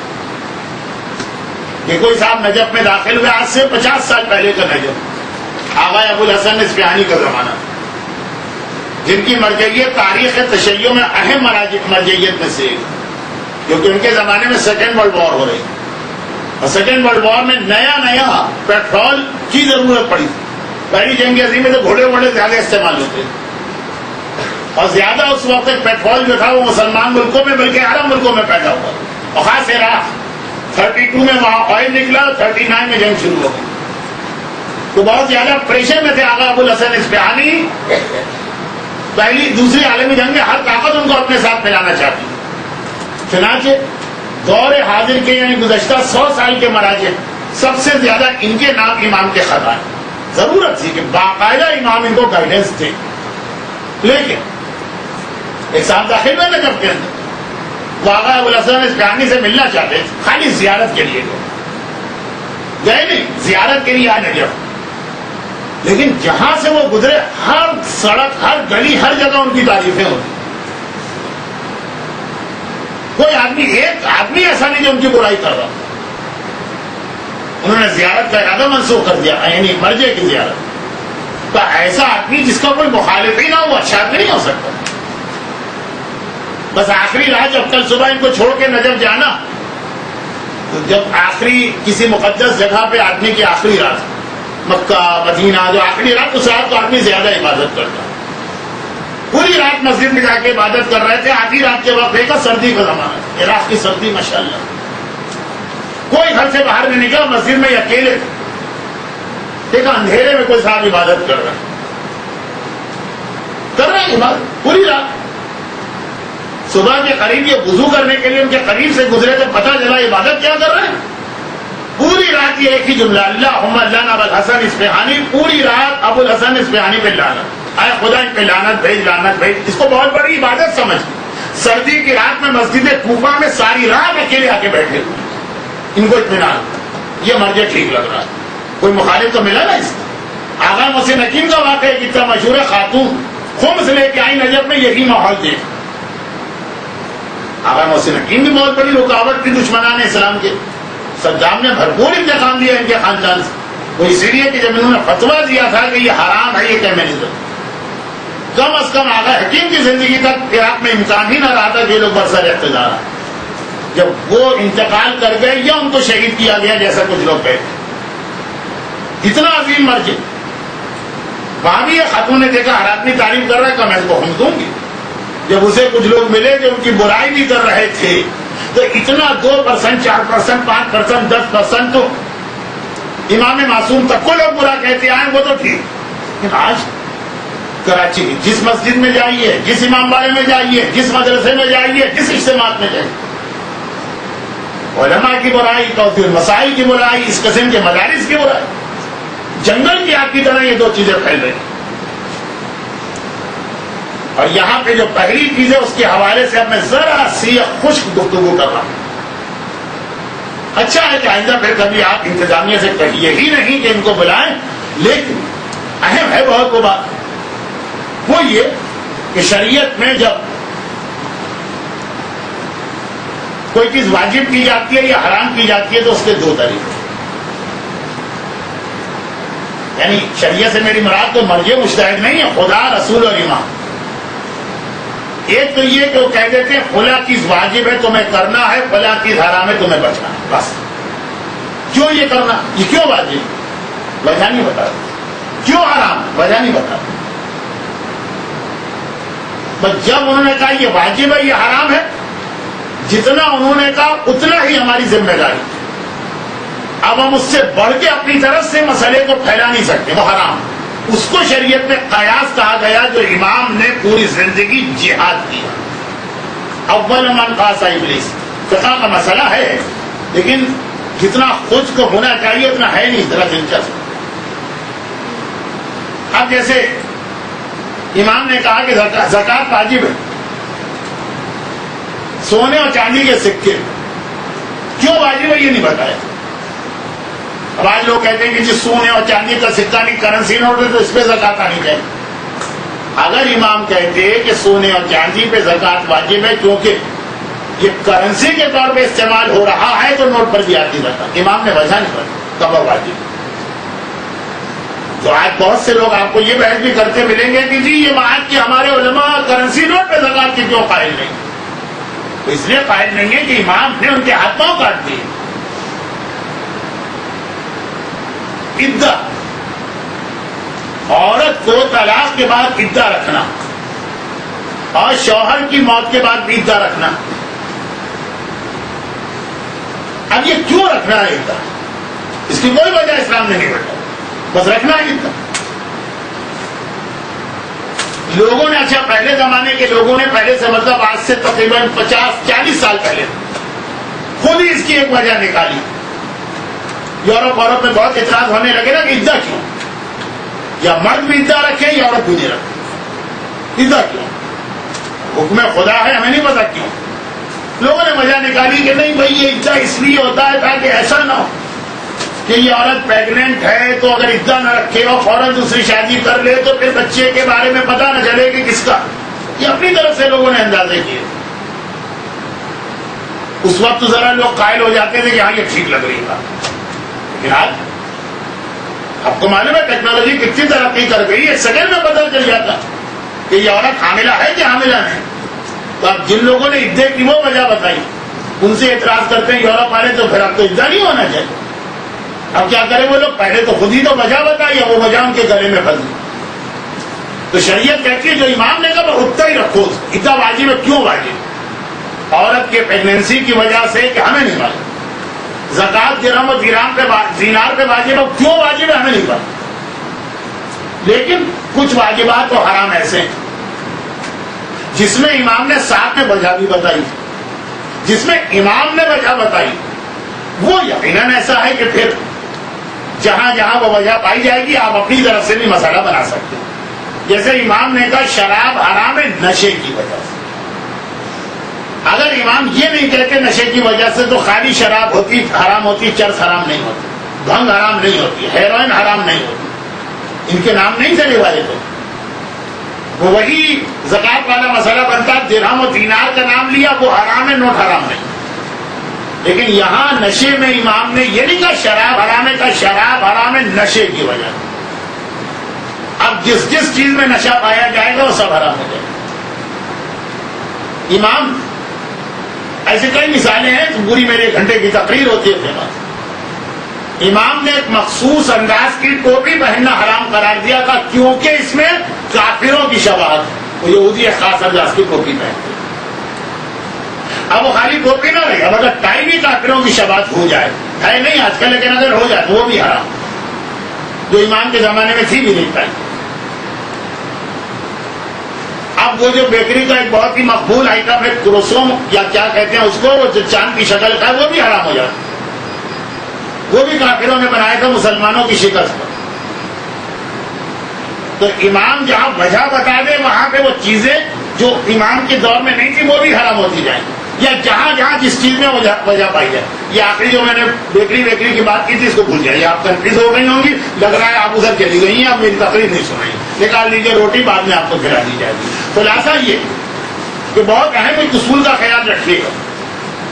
B: کہ کوئی صاحب نجف میں داخل ہوئے، آج سے 50 سال پہلے کا نجف، آغا ابو الحسن اصفہانی کا زمانہ، جن کی مرجعیت تاریخ تشیع میں اہم مرجعیت میں سے ایک، کیونکہ ان کے زمانے میں سیکنڈ ورلڈ وار ہو رہی، اور سیکنڈ ورلڈ وار میں نیا پیٹرول کی ضرورت پڑی۔ پہلی جنگ عظیم میں تو گھوڑے ووڑے زیادہ استعمال ہوتے، اور زیادہ اس وقت پیٹرول جو تھا وہ مسلمان ملکوں میں بلکہ عرب ملکوں میں پیدا ہوا، اور خاص عراق 32 میں وہاں آئل نکلا، 39 میں جنگ شروع ہو گئی، تو بہت زیادہ پریشر میں تھے آغا ابو الحسن اصفہانی۔ دوسری عالمی جنگ میں ہر طاقت ان کو اپنے ساتھ ملانا چاہتی، چنانچہ دور حاضر کے یعنی گزشتہ 100 سال کے مراجع سب سے زیادہ ان کے نام امام کے خط آئے۔ ضرورت تھی کہ باقاعدہ امام ان کو گائیڈنس دے، لیکن ایک صاحب داخل ہوئے نجف کے اندر، وہ آغا ابو الحسن اصفہانی سے ملنا چاہتے تھے، خالی زیارت کے لیے گئے نہیں، زیارت کے لیے آئے نجف، لیکن جہاں سے وہ گزرے ہر سڑک، ہر گلی، ہر جگہ ان کی تعریفیں ہوتی۔ کوئی آدمی، ایک آدمی ایسا نہیں جو ان کی برائی کر رہا۔ انہوں نے زیارت کا ارادہ منسوخ کر دیا، یعنی مرجع کی زیارت کا۔ ایسا آدمی جس کا کوئی مخالف ہی نہ ہو اچھا آدمی نہیں ہو سکتا۔ بس آخری رات جب کل صبح ان کو چھوڑ کے نجف جانا، تو جب آخری کسی مقدس جگہ پہ آدمی کی آخری رات، مکہ مدینہ جو آخری رات، اس رات تو آدمی زیادہ عبادت کرتا، پوری رات مسجد میں جا کے عبادت کر رہے تھے۔ آدھی رات کے وقت دیکھا سردی کا زمانہ، عراق کی سردی ماشاءاللہ، کوئی گھر سے باہر نہیں نکلا، مسجد میں اکیلے دیکھا اندھیرے میں کوئی صاحب عبادت کر رہا ہے عبادت پوری رات۔ صبح کے قریب یہ وضو کرنے کے لیے ان کے قریب سے گزرے تو پتہ چلا عبادت کیا کر رہے ہیں۔ پوری رات یہ ایک ہی جملہ، اللہم لعن ابو الحسن اصفہانی، پوری رات ابو الحسن اصفہانی پہ لعنت، اے خدا ان پہ لعنت بھیج۔ اس کو بہت بڑی عبادت سمجھ، سردی کی رات میں مسجد کوفہ میں ساری رات اکیلے آ کے بیٹھے ہوئے، ان کو اطمینان، یہ مرجع ٹھیک لگ رہا ہے، کوئی مخالف تو ملا نا اس کا۔ آغا محسن حکیم کا واقعہ کتنا مشہور ہے، خاتون خمس لے کے آئی نجف میں، یہی ماحول دیکھ۔ آغا محسن حکیم بھی بہت بڑی رکاوٹ تھی دشمنان اسلام کے، صدام نے بھرپور انتقام لیا ان کے خاندان سے، وہ اسی لیے کہ جب انہوں نے فتویٰ دیا تھا کہ یہ حرام ہے، یہ کہ میں نہیں دوں، کم از کم آغا حکیم کی زندگی تک عراق میں امکان ہی نہ رہا تھا کہ یہ لوگ برسر اقتدار ہیں۔ جب وہ انتقال کر گئے یا ان کو شہید کیا گیا جیسا کچھ لوگ کہتے، اتنا عظیم مرجع، وہاں بھی یہ خاتون نے دیکھا ہر آدمی تعریف کر رہا ہے کہ میں اس کو ہم دوں گی۔ جب اسے کچھ لوگ ملے جو ان کی برائی بھی کر رہے تھے، تو اتنا 2%، 4%، 5%، 10% تو امام معصوم تک کو لوگ برا کہتے آئے، وہ تو ٹھیک۔ لیکن آج کراچی کی جس مسجد میں جائیے، جس امام باڑے میں جائیے، جس مدرسے میں جائیے، جس اجتماع میں جائیے، علماء کی برائی، توسیع المسائل کی برائی، اس قسم کے مدارس کی برائی، جنگل کی آگ کی طرح یہ دو چیزیں پھیل رہی ہیں۔ اور یہاں پہ جو پہلی چیز ہے اس کے حوالے سے اب میں ذرا سی خشک گفتگو کر رہا ہوں۔ اچھا ہے کہ آئندہ پھر کبھی آپ انتظامیہ سے کہیے ہی نہیں کہ ان کو بلائیں، لیکن اہم ہے بہت وہ بات، وہ یہ کہ شریعت میں جب کوئی چیز واجب کی جاتی ہے یا حرام کی جاتی ہے تو اس کے دو طریقے، یعنی شریعت سے میری مراد تو مرجع مجتہد نہیں ہے، خدا، رسول اور امام. ایک تو یہ کہ وہ کہہ دیتے ہیں فلاں چیز واجب ہے تمہیں کرنا ہے، فلاں چیز حرام ہے تمہیں بچنا ہے، بس. کیوں یہ کرنا، یہ کیوں واجب، وجہ نہیں بتا. کیوں حرام، وجہ نہیں بتا. بس جب انہوں نے کہا یہ واجب ہے یہ حرام ہے، جتنا انہوں نے کہا اتنا ہی ہماری ذمہ داری. اب ہم اس سے بڑھ کے اپنی طرف سے مسئلے کو پھیلا نہیں سکتے، وہ حرام. اس کو شریعت میں قیاس کہا گیا جو امام نے پوری زندگی جہاد کیا. اول من قاس ابلیس فقہ کا مسئلہ ہے، لیکن جتنا خود کو ہونا چاہیے اتنا ہے نہیں، ذرا دلچسپ. اب جیسے امام نے کہا کہ زکوٰۃ واجب ہے، سونے اور چاندی کے سکے، کیوں واجب ہے یہ نہیں بتایا. اب آج لوگ کہتے ہیں کہ جس سونے اور چاندی کا سکہ نہیں کرنسی نوٹ ہے تو اس پہ زکوٰۃ آنی چاہیے. اگر امام کہتے کہ سونے اور چاندی پہ زکوٰۃ واجب ہے کیونکہ یہ کرنسی کے طور پہ استعمال ہو رہا ہے تو نوٹ پر بھی آتی زکوٰۃ، امام نے وجہ نہیں بتائی کب واجب. تو آج بہت سے لوگ آپ کو یہ بحث بھی کرتے ملیں گے کہ جی یہ بات کہ ہمارے علماء کرنسی نوٹ پہ زکوٰۃ کی کیوں قائل نہیں. تو اس لیے قائل نہیں ہے کہ امام نے ان کے ہاتھوں کاٹ دیے. عدہ، عورت کو طلاق کے بعد عدہ رکھنا اور شوہر کی موت کے بعد بھی عدہ رکھنا. اب یہ کیوں رکھنا ہے عدہ، اس کی کوئی وجہ اسلام نے نہیں بتائی، بس رکھنا ہے عدہ. لوگوں نے، اچھا پہلے زمانے کے لوگوں نے، پہلے سے مطلب آج سے تقریباً 50-40 سال پہلے خود ہی اس کی ایک وجہ نکالی. یورپ میں بہت اعتراض ہونے لگے نا کہ عدہ کیوں، یا مرد بھی عدہ رکھے یا عورت بھی نہیں رکھے، عدہ کیوں، حکم خدا ہے ہمیں نہیں پتا کیوں. لوگوں نے وجہ نکالی کہ نہیں بھائی یہ عدہ اس لیے ہوتا ہے تاکہ ایسا نہ ہو کہ یہ عورت پیگنٹ ہے تو اگر عدہ نہ رکھے اور فوراً دوسری شادی کر لے تو پھر بچے کے بارے میں پتہ نہ چلے کہ کس کا. یہ اپنی طرف سے لوگوں نے اندازے کیے. اس وقت ذرا لوگ قائل ہو جاتے تھے کہ ہاں یہ ٹھیک لگ رہی تھا. لیکن آج آپ کو معلوم ہے ٹیکنالوجی کتنی ترقی کر گئی ہے، سیکنڈ میں پتہ چل جاتا کہ یہ عورت حاملہ ہے کہ حاملہ نہیں. تو اب جن لوگوں نے عدے کی وہ وجہ بتائی ان سے اعتراض کرتے ہیں یورپ والے تو پھر اب تو عدہ نہیں ہونا چاہیے. اب کیا کریں وہ لوگ، پہلے تو خود ہی تو وجہ بتائی، وہ وجہ ان کے گلے میں پھنس گئی. تو شریعت کہتی ہے جو امام نے کہا وہ اتنا ہی رکھو. عدہ واجب ہے، کیوں واجب؟ عورت کے پریگنینسی کی وجہ سے کہ ہمیں نہیں معلوم. زکوٰۃ درہم و دینار پہ واجب ہے، کیوں واجب ہے ہمیں نہیں پتا. لیکن کچھ واجبات و حرام ایسے ہیں جس میں امام نے ساتھ میں وجہ بھی بتائی، جس میں امام نے وجہ بتائی وہ یقیناً ایسا ہے کہ پھر جہاں جہاں وہ وجہ پائی جائے گی آپ اپنی طرف سے بھی مسئلہ بنا سکتے ہیں. جیسے امام نے کہا شراب حرام ہے نشے کی وجہ سے. اگر امام یہ نہیں کہتے نشے کی وجہ سے تو خالی شراب ہوتی حرام ہوتی، چرس حرام نہیں ہوتی، بھنگ حرام نہیں ہوتی، ہیروئن حرام نہیں ہوتی. ان کے نام نہیں چلے والے تو وہ وہی زکوٰۃ والا مسئلہ بنتا. درہم و دینار کا نام لیا وہ حرام ہے، نوٹ حرام نہیں. لیکن یہاں نشے میں امام نے یہ نہیں کہا شراب حرام ہے، کہا شراب حرام ہے نشے کی وجہ. اب جس جس چیز میں نشہ پایا جائے گا وہ سب حرام ہو جائے گا. امام ایسے کئی مثالیں ہیں، پوری میرے 1 گھنٹے کی تقریر ہوتی ہے. امام نے ایک مخصوص انداز کی ٹوپی پہننا حرام قرار دیا تھا کیونکہ اس میں کافروں کی شباہت ہے. وہ یہودی ایک خاص انداز کی ٹوپی پہنتے. اب وہ خالی ٹوپی نہ رہی، اب اگر ٹائی بھی کافروں کی شباہت ہو جائے، ہے نہیں آج کل لیکن اگر ہو جائے تو وہ بھی حرام، جو امام کے زمانے میں تھی بھی نہیں ٹائی. اب وہ جو بیکری کا ایک بہت ہی مقبول آئٹم ہے کروسوم یا کیا کہتے ہیں اس کو، وہ جو چاند کی شکل کا وہ بھی حرام ہو جاتا. وہ بھی کافروں نے بنایا تھا مسلمانوں کی شکست پر. تو امام جہاں وجہ بتا دے وہاں پہ وہ چیزیں جو امام کے دور میں نہیں تھی وہ بھی حرام ہوتی جائیں، یا جہاں جہاں جس چیز میں وجہ پائی جائے. یہ آخری جو میں نے بیکری کی بات کی تھی اس کو بھول جائیے، آپ کنفیوز ہو گئی ہوں گی، لگ رہا ہے آپ ادھر چلی گئی ہیں، آپ میری تقریر نہیں سنائی. نکال لیجیے روٹی، بعد میں آپ کو کھلا دی جائے گی. خلاصہ یہ کہ بہت اہم ایک اصول کا خیال رکھیے گا،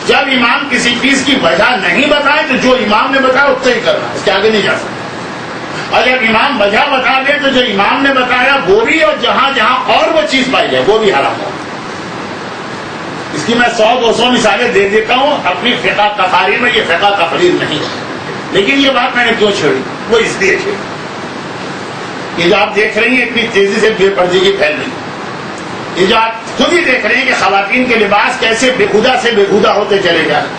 B: جب امام کسی چیز کی وجہ نہیں بتائے تو جو امام نے بتایا اتنا ہی کرنا، اس کے آگے نہیں جا سکتا. اور جب امام وجہ بتا دے تو جو امام نے بتایا وہ بھی اور جہاں جہاں اور وہ چیز پائی جائے وہ بھی حرام ہو. اس کی میں 100-200 مثالیں دے دیتا ہوں. اپنی فقہ تقاریر میں یہ فقہ تقریر نہیں ہے، لیکن یہ بات میں نے کیوں چھوڑی؟ وہ اس لیے چھوڑی یہ جو آپ دیکھ رہی ہیں اتنی تیزی سے بے پردگی پھیل رہی ہے، یہ جو آپ خود ہی دیکھ رہے ہیں کہ خواتین کے لباس کیسے بےہودہ سے بےہودہ ہوتے چلے جا رہے ہیں،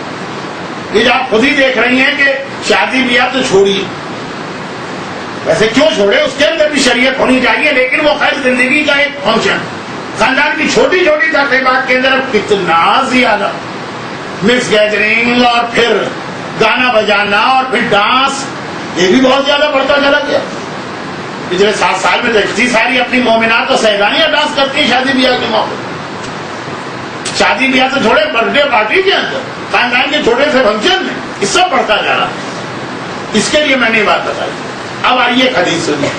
B: یہ جو آپ خود ہی دیکھ رہی ہیں کہ شادی بیاہ تو چھوڑیے، ویسے کیوں چھوڑے، اس کے اندر بھی شریعت ہونی چاہیے، لیکن وہ خیر زندگی کا ایک فنکشن، خاندان کی چھوٹی چھوٹی تقریبات کے اندر کتنا زیادہ مکس گیدرنگ اور پھر گانا بجانا اور پھر ڈانس، یہ بھی بہت زیادہ بڑھتا چلا گیا. پچھلے 7 سال میں تو اتنی ساری اپنی مومنات و سیدانیاں ڈانس کرتی ہیں شادی بیاہ کے موقع. شادی بیاہ تو چھوڑے برتھ ڈے پارٹی کے اندر، خاندان کے چھوٹے سے فنکشن میں اس سے بڑھتا جا رہا. اس کے لیے میں نے یہ بات بتائی. اب آئیے ایک حدیث سنیے.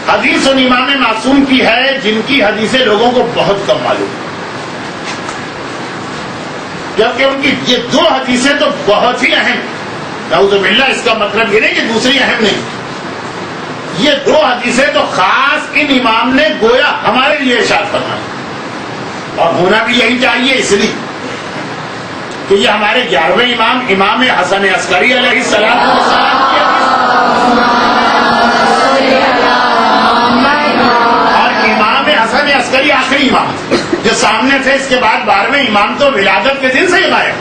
B: حدیث سن امام معصوم کی ہے جن کی حدیثیں لوگوں کو بہت کم معلوم، جبکہ ان کی یہ 2 حدیثیں تو بہت ہی اہم. نعوذ باللہ، اس کا مطلب یہ نہیں کہ دوسری اہم نہیں، یہ 2 حدیثیں تو خاص ان امام نے گویا ہمارے لیے ارشاد فرمائی، اور ہونا بھی یہی چاہیے اس لیے کہ یہ ہمارے 11ویں امام امام حسن عسکری علیہ السلام کی اور امام حسن عسکری آخری امام جو سامنے تھے. اس کے بعد 12ویں امام تو ولادت کے دن سے ہی غائب.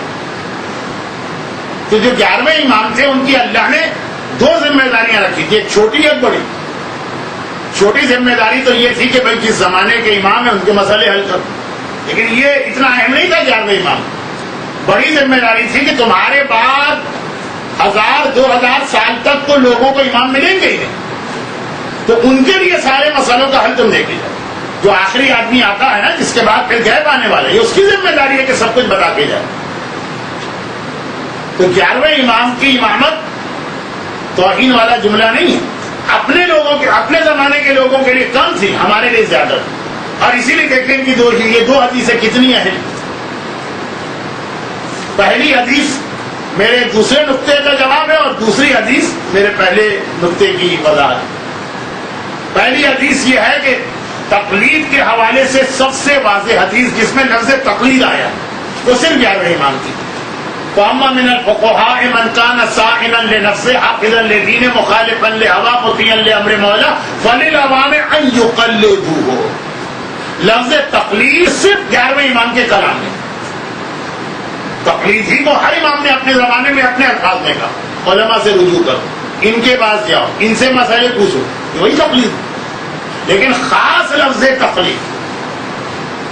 B: تو جو 11ویں امام تھے ان کی اللہ نے 2 ذمہ داریاں رکھی تھی، ایک چھوٹی ایک بڑی. چھوٹی ذمہ داری تو یہ تھی کہ بھائی جس زمانے کے امام ہیں ان کے مسئلے حل کرو، لیکن یہ اتنا اہم نہیں تھا 11ویں امام. بڑی ذمہ داری تھی کہ تمہارے بعد 1000-2000 سال تک تو لوگوں کو امام ملیں گے ہی نہیں، تو ان کے لیے سارے مسئلوں کا حل تم دے کے جاؤ. جو آخری آدمی آتا ہے نا جس کے بعد پھر غیب آنے والا ہے، یہ اس کی ذمہ داری ہے کہ سب کچھ بتا کے جائے. تو 11ویں امام کی امامت توہین والا جملہ نہیں ہے، اپنے لوگوں کے اپنے زمانے کے لوگوں کے لیے کم تھی، ہمارے لیے زیادہ تھی. اور اسی لیے دیکھتے ہیں کہ یہ 2 حدیثیں کتنی اہم. پہلی حدیث میرے دوسرے نقطے کا جواب ہے اور دوسری حدیث میرے پہلے نقطے کی وضاحت. پہلی حدیث یہ ہے کہ تقلید کے حوالے سے سب سے واضح حدیث جس میں لفظ تقلید آیا وہ صرف 11ویں امام کی. فَأَمَّا مِنَ الْفُقَهَاءِ مَنْ كَانَ صَائِنًا لِنَفْسِهِ حَافِظًا لِدِينِهِ مُخَالِفًا لِهَوَىٰ مُطِيعًا لِأَمْرِ مَوْلَاهُ فَلِلْعَوَامِ أَن يُقَلِّدُوهُ. لفظ تقلید صرف 11ویں امام کے کلام میں. تقلید ہی کو ہر امام نے اپنے زمانے میں اپنے الفاظ میں کہا، علماء سے رجوع کرو، ان کے پاس جاؤ، ان سے مسئلے پوچھو، وہی تقلید. لیکن خاص لفظ تقلید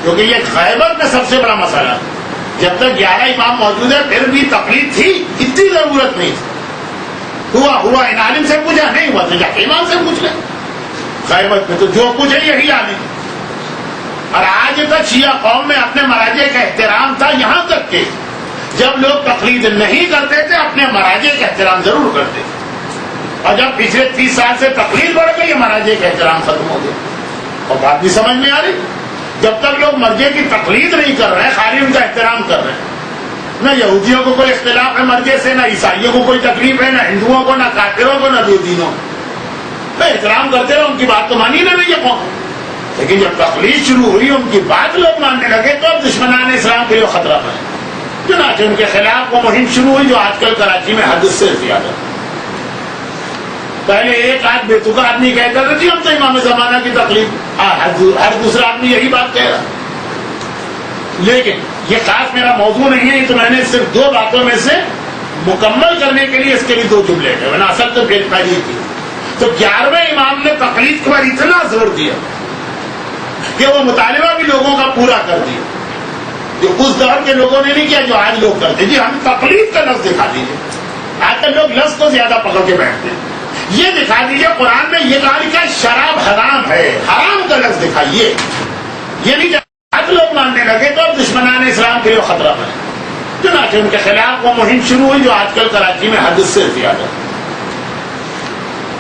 B: کیونکہ یہ غیبت میں سب سے بڑا مسئلہ ہے. جب تک 11 امام موجود ہے پھر بھی تقلید تھی، اتنی ضرورت نہیں تھی. ہوا ان عالم سے پوچھا، نہیں ہوا تو جا کے امام سے پوچھ لیں. غیبت میں تو جو کچھ ہے یہی عالم. اور آج تک شیعہ قوم میں اپنے مراجع کا احترام تھا، یہاں تک کہ جب لوگ تقلید نہیں کرتے تھے اپنے مراجع کا احترام ضرور کرتے تھے. اور جب پچھلے 30 سال سے تقلید بڑھ گئی مراجع کا احترام ختم ہو گیا. اور بات بھی سمجھ میں آ رہی، جب تک لوگ مرجع کی تقلید نہیں کر رہے ہیں، خالی ان کا احترام کر رہے ہیں. نہ یہودیوں کو کوئی اختلاف ہے مرجع سے، نہ عیسائیوں کو کوئی تکلیف ہے، نہ ہندوؤں کو، نہ کافروں کو، نہ دو دینوں کو. احترام کرتے رہے، ان کی بات تو مانی نہ نہیں ہے قوم. لیکن جب تقلید شروع ہوئی، ان کی بات لوگ ماننے لگے تو اب دشمنان اسلام کے لیے خطرہ بنے. چنانچہ ان کے خلاف وہ مہم شروع ہوئی جو آج کل کراچی میں حد سے زیادہ. پہلے ایک آدھ بے تکا آدمی کہتا تھا جی ہم تو امام زمانہ کی تقلید، ہر دوسرا آدمی یہی بات کہہ رہا. لیکن یہ خاص میرا موضوع نہیں ہے، تو میں نے صرف 2 باتوں میں سے مکمل کرنے کے لیے اس کے لیے 2 جملے ہیں، ورنہ اصل تو پہلی تھی. تو 11ویں امام نے تقلید پر اتنا زور دیا کہ وہ مطالبہ بھی لوگوں کا پورا کر دیا، جو اس دور کے لوگوں نے نہیں کیا جو آج لوگ کرتے. جی ہم تقلید کا لفظ دکھا دیجیے. آج کل لوگ لفظ کو زیادہ پکڑ کے بیٹھتے ہیں. یہ دکھا دیجیے قرآن میں یہ کہا لکھا شراب حرام ہے، حرام کا لفظ دکھائیے. یہ نہیں آج لوگ ماننے لگے تو اب دشمنان اسلام کے لیے خطرہ بنے. چنانچہ ان کے خلاف وہ مہم شروع ہوئی جو آج کل کراچی میں حد سے زیادہ.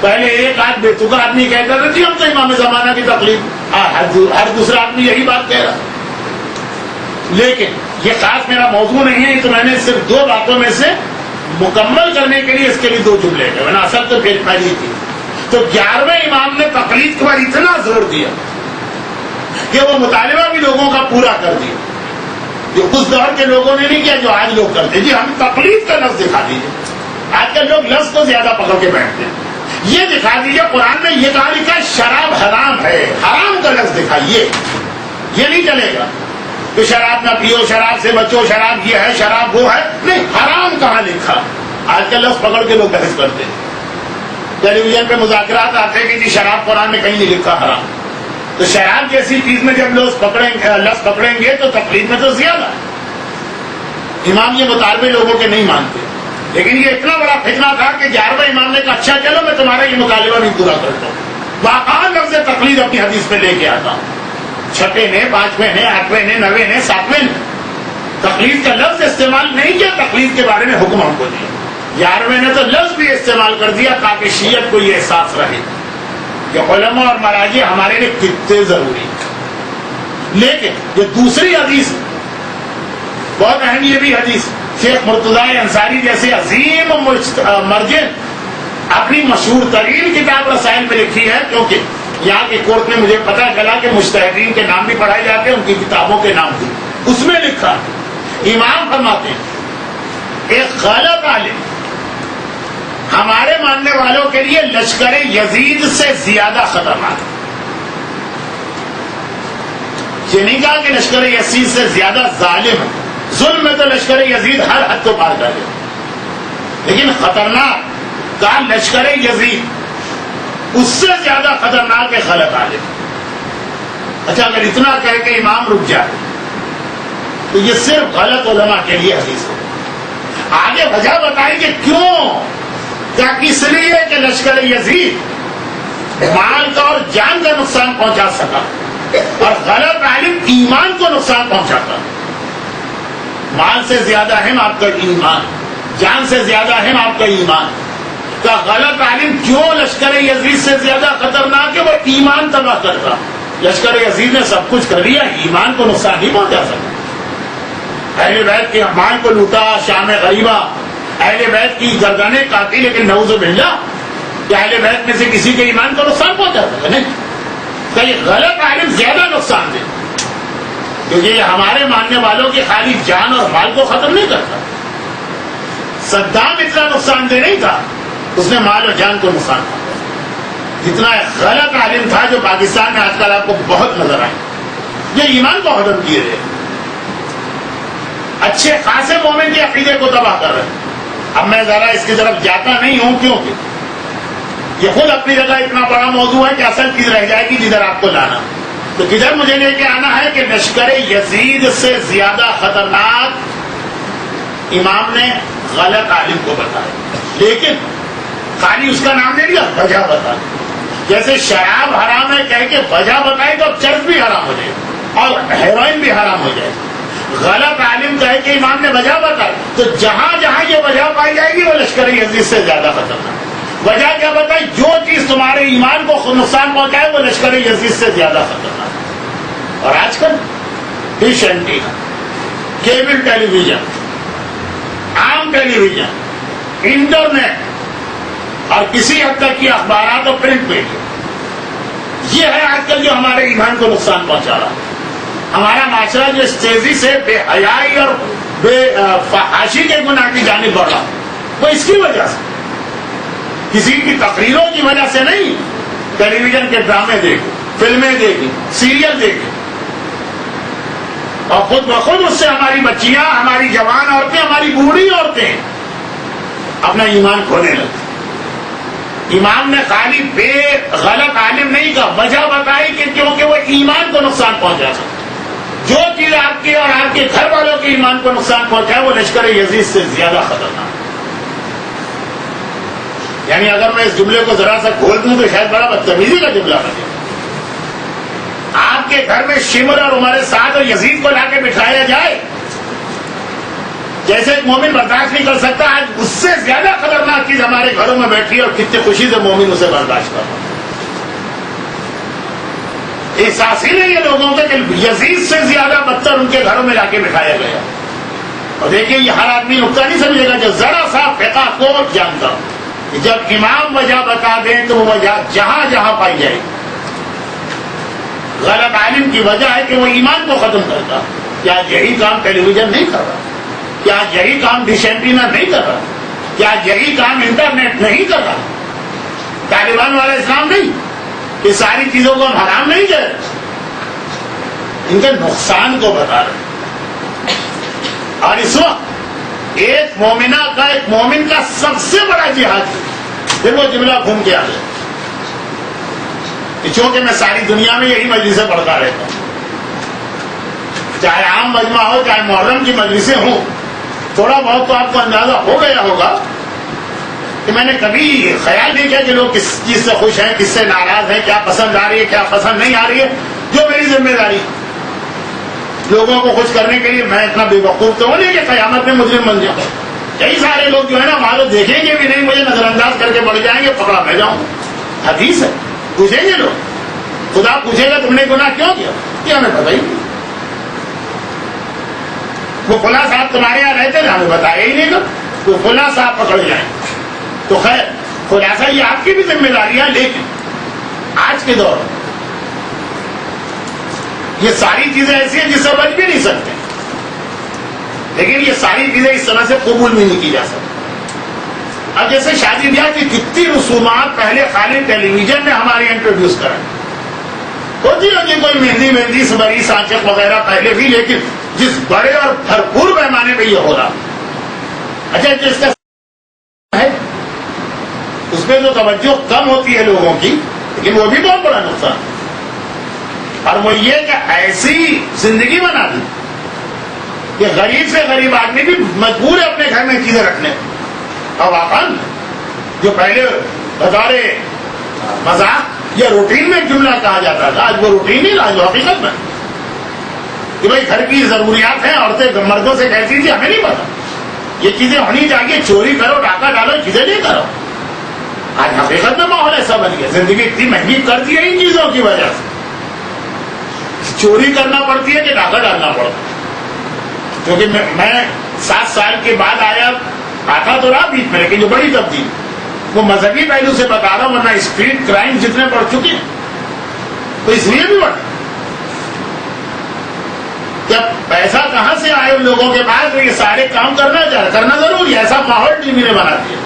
B: پہلے ایک آدھ بے تکا آدمی کہتا تھا جی ہم تو امام زمانہ کی تقلید، ہر دوسرا آدمی یہی بات کہہ رہا. لیکن یہ خاص میرا موضوع نہیں ہے، تو میں نے صرف 2 باتوں میں سے مکمل کرنے کے لیے اس کے لیے 2 جملے ہیں، ورنہ اصل تو پہلی تھی. تو 11ویں امام نے تقلید پر اتنا زور دیا کہ وہ مطالبہ بھی لوگوں کا پورا کر دیا، جو اس دور کے لوگوں نے نہیں کیا جو آج لوگ کرتے. جی ہم تقلید کا لفظ دکھا دیجیے. آج کل لوگ لفظ کو زیادہ پکڑ کے بیٹھتے ہیں. یہ دکھا دیجیے قرآن میں یہ کہا لکھا ہے شراب حرام ہے، حرام کا لفظ دکھائیے. یہ نہیں چلے گا کہ شراب نہ پیو، شراب سے بچو، شراب یہ ہے، شراب وہ ہے. نہیں، حرام کہاں لکھا. آج کل لفظ پکڑ کے لوگ بحث کرتے ہیں. ٹیلی ویژن پہ مذاکرات آتے ہیں کہ جی شراب قرآن میں کہیں نہیں لکھا حرام. تو شراب جیسی چیز میں جب لفظ پکڑیں گے تو تقلید میں تو زیادہ ہے. امام یہ مطالبے لوگوں کے نہیں مانتے، لیکن یہ اتنا بڑا فتنہ تھا کہ 11ویں امام نے کہا اچھا چلو میں تمہارا یہ مطالبہ بھی پورا کرتا ہوں. واقعا لفظ تقلید اپنی حدیث پہ لے کے آتا ہوں. 6 نے، 5ویں نے، 8ویں نے، 9ویں نے، 7ویں نے تقلید کا لفظ استعمال نہیں کیا. تقلید کے بارے میں حکم ہم کو دیا. 11ویں نے تو لفظ بھی استعمال کر دیا تاکہ شیعت کو یہ احساس رہے کہ علماء اور مراجع ہمارے لیے کتنے ضروری ہیں. لیکن یہ دوسری حدیث بہت اہم، یہ بھی حدیث شیخ مرتضی انصاری جیسے عظیم مرجع اپنی مشہور ترین کتاب رسائل میں لکھی ہے، کیونکہ یہاں کی کورٹ میں مجھے پتا چلا کہ مجتہدین کے نام بھی پڑھائے جاتے ہیں، ان کی کتابوں کے نام بھی. اس میں لکھا امام فرماتے ہیں ایک غلط عالم ہمارے ماننے والوں کے لیے لشکر یزید سے زیادہ خطرناک. یہ نہیں کہا کہ لشکر یزید سے زیادہ ظالم ہے. ظلم میں تو لشکر یزید ہر حد کو پار کر گیا، لیکن خطرناک کہا لشکر یزید اس سے زیادہ خطرناک ہے غلط عالم. اچھا اگر اتنا کہہ کے امام رک جائے تو یہ صرف غلط علماء کے لیے حدیث ہو. آگے وجہ بتائی کہ کیوں. کیا اس لیے کہ لشکر یزید مال کا اور جان کا نقصان پہنچا سکا اور غلط عالم ایمان کو نقصان پہنچاتا. مال سے زیادہ اہم آپ کا ایمان، جان سے زیادہ اہم آپ کا ایمان. کا غلط عالم کیوں لشکر یزید سے زیادہ خطرناک ہے؟ وہ ایمان تباہ کرتا. لشکر یزید نے سب کچھ کر لیا، ایمان کو نقصان نہیں پہنچا سکتا. اہل بیت کے مال کو لوٹا، شام غریبہ، اہل بیت کی گردنیں کاٹی، لیکن نعوذ باللہ کہ اہل بیت میں سے کسی کے ایمان کو نقصان پہنچا سکتا نہیں. کہ یہ غلط عالم زیادہ نقصان دے، کیونکہ یہ ہمارے ماننے والوں کی خالی جان اور مال کو ختم نہیں کرتا. صدام اتنا نقصان دہ نہیں تھا، اس نے مال اور جان کو نقصان پہنچا. جتنا غلط عالم تھا جو پاکستان میں آج کل آپ کو بہت نظر آئے، یہ ایمان کو ختم کیے رہے، اچھے خاصے مومن کے عقیدے کو تباہ کر رہے. اب میں ذرا اس کی طرف جاتا نہیں ہوں کیونکہ یہ خود اپنی جگہ اتنا بڑا موضوع ہے کہ اصل چیز رہ جائے گی جدھر آپ کو لانا. تو کدھر مجھے لے کے آنا ہے کہ لشکر یزید سے زیادہ خطرناک امام نے غلط عالم کو بتایا، لیکن خالی اس کا نام نہیں لیا، وجہ بتا. جیسے شراب حرام ہے کہہ کے وجہ بتائی تو چرس بھی حرام ہو جائے اور ہیروئن بھی حرام ہو جائے. غلط عالم کہے کہ امام نے وجہ بتائی تو جہاں جہاں یہ وجہ پائی جائے گی وہ لشکر یزید سے زیادہ خطرناک. وجہ کیا بتائی؟ جو چیز تمہارے ایمان کو نقصان پہنچائے وہ لشکر یزید سے زیادہ خطرناک. اور آج کل ڈش اینٹینا، کیبل ٹیلی ویژن، عام ٹیلی ویژن، انٹرنیٹ اور کسی حد تک کی اخبارات اور پرنٹ میڈیا، یہ ہے آج کل جو ہمارے ایمان کو نقصان پہنچا رہا ہے. ہمارا معاشرہ جو اس تیزی سے بے حیائی اور بے فحاشی کے گناہ کی جانب بڑھ رہا وہ اس کی وجہ سے، کسی کی تقریروں کی وجہ سے نہیں. ٹیلی ویژن کے ڈرامے دیکھیں، فلمیں دیکھیں، سیریل دیکھیں، اور خود بخود اس سے ہماری بچیاں، ہماری جوان عورتیں، ہماری بوڑھی عورتیں اپنا ایمان کھونے لگتی. امام نے خالی بے غلط عالم نہیں کہا، وجہ بتائی کہ کیونکہ وہ ایمان کو نقصان پہنچا سکتا. جو چیز آپ کے اور آپ کے گھر والوں کے ایمان کو نقصان پہنچائے وہ لشکر یزید سے زیادہ خطرناک. یعنی اگر میں اس جملے کو ذرا سا کھول دوں تو شاید بڑا بدتمیزی کا جملہ بنے. آپ کے گھر میں شمر اور عمر سعد اور یزید کو لا کے بٹھایا جائے، جیسے ایک مومن برداشت نہیں کر سکتا، آج اس سے زیادہ خطرناک چیز ہمارے گھروں میں بیٹھی ہے اور کتنی خوشی سے مومن اسے برداشت کر رہا ہے. احساس ہی نہیں ہے لوگوں کا کہ یزید سے زیادہ بدتر ان کے گھروں میں لا کے بٹھایا گیا. اور دیکھیے یہ ہر آدمی نقطہ نہیں سمجھے گا جو ذرا سا فقہ کو جانتا ہو. کہ جب امام وجہ بتا دیں تو وہ وجہ جہاں جہاں پائی جائے. غلط عالم کی وجہ ہے کہ وہ ایمان کو ختم کرتا. کیا یہی کام ٹیلی ویژن نہیں کر رہا؟ کیا یہی کام ڈش اینٹینا نہیں کر رہا؟ کیا یہی کام انٹرنیٹ نہیں کر رہا؟ طالبان والا اسلام نہیں کہ ساری چیزوں کو ہم حرام نہیں کر رہے، ان کے نقصان کو بتا رہے. اور اس وقت ایک مومنہ کا، ایک مومن کا سب سے بڑا جہاد ہے. پھر وہ جملہ گھوم کے آ گیا کہ چونکہ میں ساری دنیا میں یہی مجلسیں پڑھتا رہتا ہوں، چاہے عام مجمع ہو چاہے محرم کی مجلسیں ہوں، تھوڑا بہت تو آپ کو اندازہ ہو گیا ہوگا کہ میں نے کبھی خیال نہیں کیا کہ لوگ کس چیز سے خوش ہیں، کس سے ناراض ہیں، کیا پسند آ رہی ہے کیا پسند نہیں آ رہی ہے. جو میری ذمہ داری لوگوں کو خوش کرنے کے لیے، میں اتنا بے وقوف تو ہوں نہیں کہ قیامت میں مجرم بن جاؤں. کئی سارے لوگ جو ہے نا وہاں دیکھیں گے بھی نہیں، مجھے نظر انداز کر کے بڑھ جائیں گے، پکڑا میں جاؤں. حدیث ہے، پوچھیں گے لوگ، خدا پوچھے گا تم نے گناہ کیوں کیا؟ یہ ہمیں پتہ ہی نہیں. وہ فلاں صاحب تمہارے یہاں رہتے تھے، ہمیں بتایا ہی نہیں تھا. تو فلاں صاحب پکڑ جائیں. تو خیر خلاصہ یہ آپ کی بھی ذمہ داری ہے، لیکن آج کے دور میں یہ ساری چیزیں ایسی ہیں جس سے بچ بھی نہیں سکتے، لیکن یہ ساری چیزیں اس طرح سے قبول بھی نہیں کی جا سکتی. اب جیسے شادی بیاہ کی کتنی رسومات پہلے خالی ٹیلی ویژن نے ہمارے انٹروڈیوس کرائے. ہوتی ہوگی کوئی مہندی سبری سانچک وغیرہ پہلے بھی، لیکن جس بڑے اور بھرپور پیمانے پہ یہ ہو رہا. اچھا جس کا ہے اس پہ تو توجہ کم ہوتی ہے لوگوں کی، لیکن وہ بھی بہت بڑا نقصان ہے. اور وہ یہ کہ ایسی زندگی بنا دی کہ غریب سے غریب آدمی بھی مجبور ہے اپنے گھر میں چیزیں رکھنے. اور واقعا جو پہلے بطور مذاق یا روٹین میں جملہ کہا جاتا تھا، آج وہ روٹین نہیں، آج وہ حقیقت میں کہ بھائی گھر کی ضروریات ہیں، عورتیں مردوں سے کہتی تھی ہمیں نہیں پتا یہ چیزیں ہونی چاہیے، چوری کرو ڈاکہ ڈالو چیزیں نہیں کرو. آج حقیقت میں ماحول ایسا بن گیا، زندگی اتنی مہنگی کر دی ہے ان چیزوں کی وجہ سے. چوری کرنا پڑتی ہے کہ ڈاکہ ڈالنا پڑتا ہے. کیونکہ میں 7 سال کے بعد آتا تو رہا بیچ میں، لیکن جو بڑی تبدیلی وہ مذہبی پہلو سے بتا رہا ہوں، ورنہ اسٹریٹ کرائم جتنے بڑھ چکے ہیں تو اس لیے بھی بڑھ. جب پیسہ کہاں سے آئے ان لوگوں کے پاس، یہ سارے کام کرنا ضروری ہے. ایسا ماحول ٹی وی نے بنا دیا.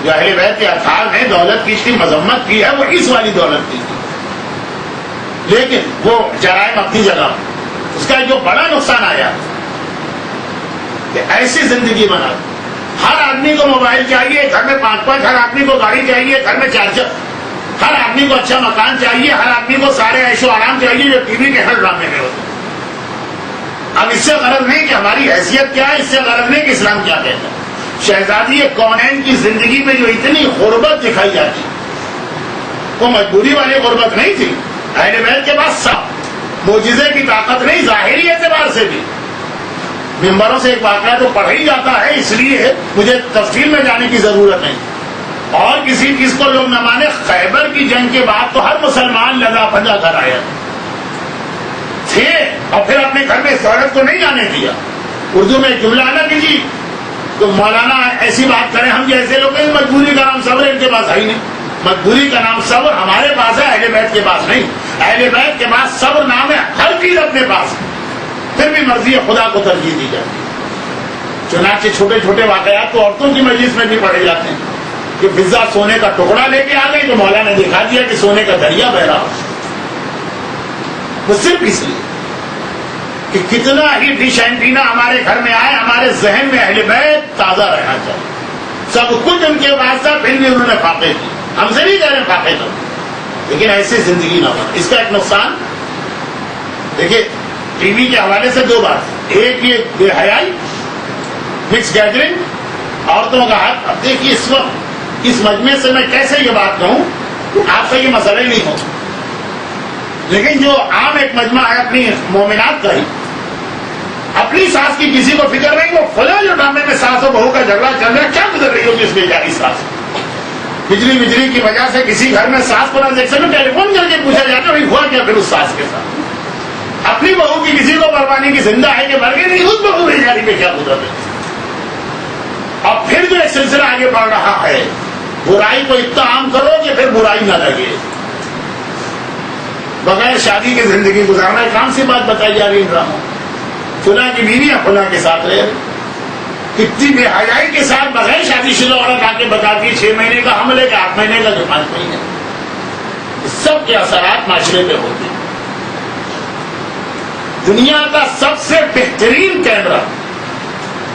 B: جو اہل بیت کے اطہار نے دولت کی اتنی مذمت کی ہے، وہ اس والی دولت کی، لیکن وہ جرائم اپنی جگہ. اس کا جو بڑا نقصان آیا کہ ایسی زندگی بنا. ہر آدمی کو موبائل چاہیے، گھر میں 5-5، ہر آدمی کو گاڑی چاہیے، گھر میں 4-4، ہر آدمی کو اچھا مکان چاہیے، ہر آدمی کو سارے عیش و آرام چاہیے جو ٹی وی کے ہر ڈرامے میں ہوتے. اب اس سے غرض نہیں کہ ہماری حیثیت کیا ہے، اس سے غرض نہیں کہ اسلام کیا کہتا ہے. شہزادی کونین کی زندگی میں جو اتنی غربت دکھائی جاتی وہ مجبوری والی غربت نہیں تھی. اہل بیت کے پاس سب معجزے کی طاقت نہیں، ظاہری اعتبار سے بھی. ممبروں سے ایک واقعہ تو پڑھا ہی جاتا ہے، اس لیے مجھے تفصیل میں جانے کی ضرورت نہیں. اور کسی چیز کو لوگ نہ مانے، خیبر کی جنگ کے بعد تو ہر مسلمان لگا پھنجا کر آیا تھے، اور پھر اپنے گھر میں اس عورت کو نہیں جانے دیا. اردو میں ایک جملہ نہ کیجیے تو مولانا ایسی بات کریں، ہم جیسے لوگ ہیں مجبوری کا نام صبر ان کے پاس ہے ہی نہیں. مجبوری کا نام صبر ہمارے پاس ہے، اہل بیت کے پاس نہیں. اہل بیت کے پاس صبر نام ہے، ہر چیز اپنے پاس ہے، پھر بھی مرضی خدا کو ترجیح دی جاتی. چنانچہ چھوٹے چھوٹے واقعات تو عورتوں کی مجلس میں بھی پڑھے جاتے ہیں کہ فضا سونے کا ٹکڑا لے کے آ گئی تو مولا نے دکھا دیا کہ سونے کا دریا بہ رہا. وہ صرف اس لیے کہ کتنا ہی ڈش اینٹینا ہمارے گھر میں آئے، ہمارے ذہن میں اہل بیت تازہ رہنا چاہیے. سب کچھ ان کے پاس تھا، پھر بھی انہوں نے فاقے کی. ہم سے نہیں کہہ رہے فاقے کرو، لیکن ایسی زندگی نہ بنے. اس کا ایک نقصان دیکھیے ٹی وی کے حوالے سے 2 بات. ایک یہ بے حیائی، مکس گیدرنگ، عورتوں کا حق. اب دیکھیے اس وقت اس مجمع سے میں کیسے یہ بات کہوں، آپ سے یہ مسئلہ ہی نہیں ہو، لیکن جو عام ایک مجمع ہے اپنی مومنات کا ہی، اپنی ساس کی کسی کو فکر نہیں. وہ فلاں جو ڈرامے میں ساس و بہو کا جھگڑا چل رہا ہے، کیا گزر رہی ہوگی اس بیچاری ساس. بجلی کی وجہ سے کسی گھر میں ساس کو نہ دیکھ سکے، ٹیلی فون کر کے پوچھا جاتا ہے ہوا کیا پھر اس ساس کے ساتھ. اپنی بہو کی کسی کو پروانی کی زندہ ہے کہ مر گئی نہیں، اس بہو بیچاری پہ کیا گزر رہی. اور پھر جو ایک سلسلہ آگے بڑھ رہا ہے برائی کو اتنا عام کرو کہ پھر برائی نہ لگے. بغیر شادی کی زندگی گزارنا کام سی بات بتائی جا رہی ہے ڈراموں. فلاں کی بیوی یا فلاں کے ساتھ رہے, کتنی بے حیائی کے ساتھ بغیر شادی شدہ عورت آ کے بتاتی ہے 6 مہینے کا حمل ہے کہ 8 مہینے کا, جو 5 مہینے. اس سب کے اثرات معاشرے پہ ہوتے ہیں. دنیا کا سب سے بہترین کیمرہ